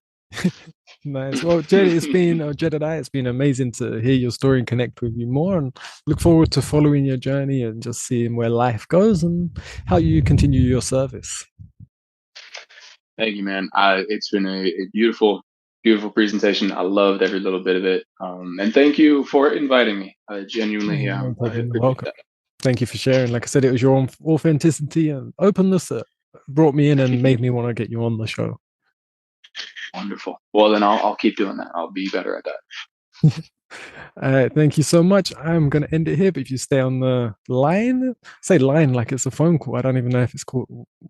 nice. Well, Jed, Jedediah, it's been amazing to hear your story and connect with you more, and look forward to following your journey and just seeing where life goes and how you continue your service. Thank you, man. It's been a beautiful, beautiful presentation. I loved every little bit of it. And thank you for inviting me. I genuinely, No I problem. appreciate Welcome. that. Thank you for sharing. Like I said, it was your own authenticity and openness that brought me in and made me want to get you on the show. Wonderful. Well, then I'll keep doing that. I'll be better at that. All right, thank you so much. I'm gonna end it here, but if you stay on the line, say line like it's a phone call. I don't even know if it's called.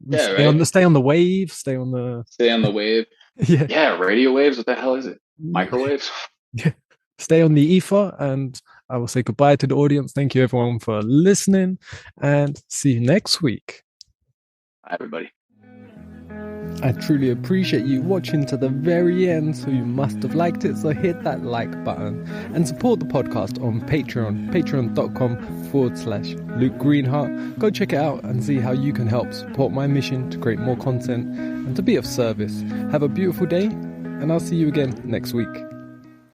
Yeah, right. Stay on the wave. Stay on the Stay on the wave. yeah. Yeah, radio waves. What the hell is it? Microwaves? Yeah. Stay on the ether, and I will say goodbye to the audience. Thank you everyone for listening, and see you next week. Hi, everybody. I truly appreciate you watching to the very end, so you must have liked it, so hit that like button and support the podcast on Patreon, patreon.com/Luke Greenheart. Go check it out and see how you can help support my mission to create more content and to be of service. Have a beautiful day, and I'll see you again next week.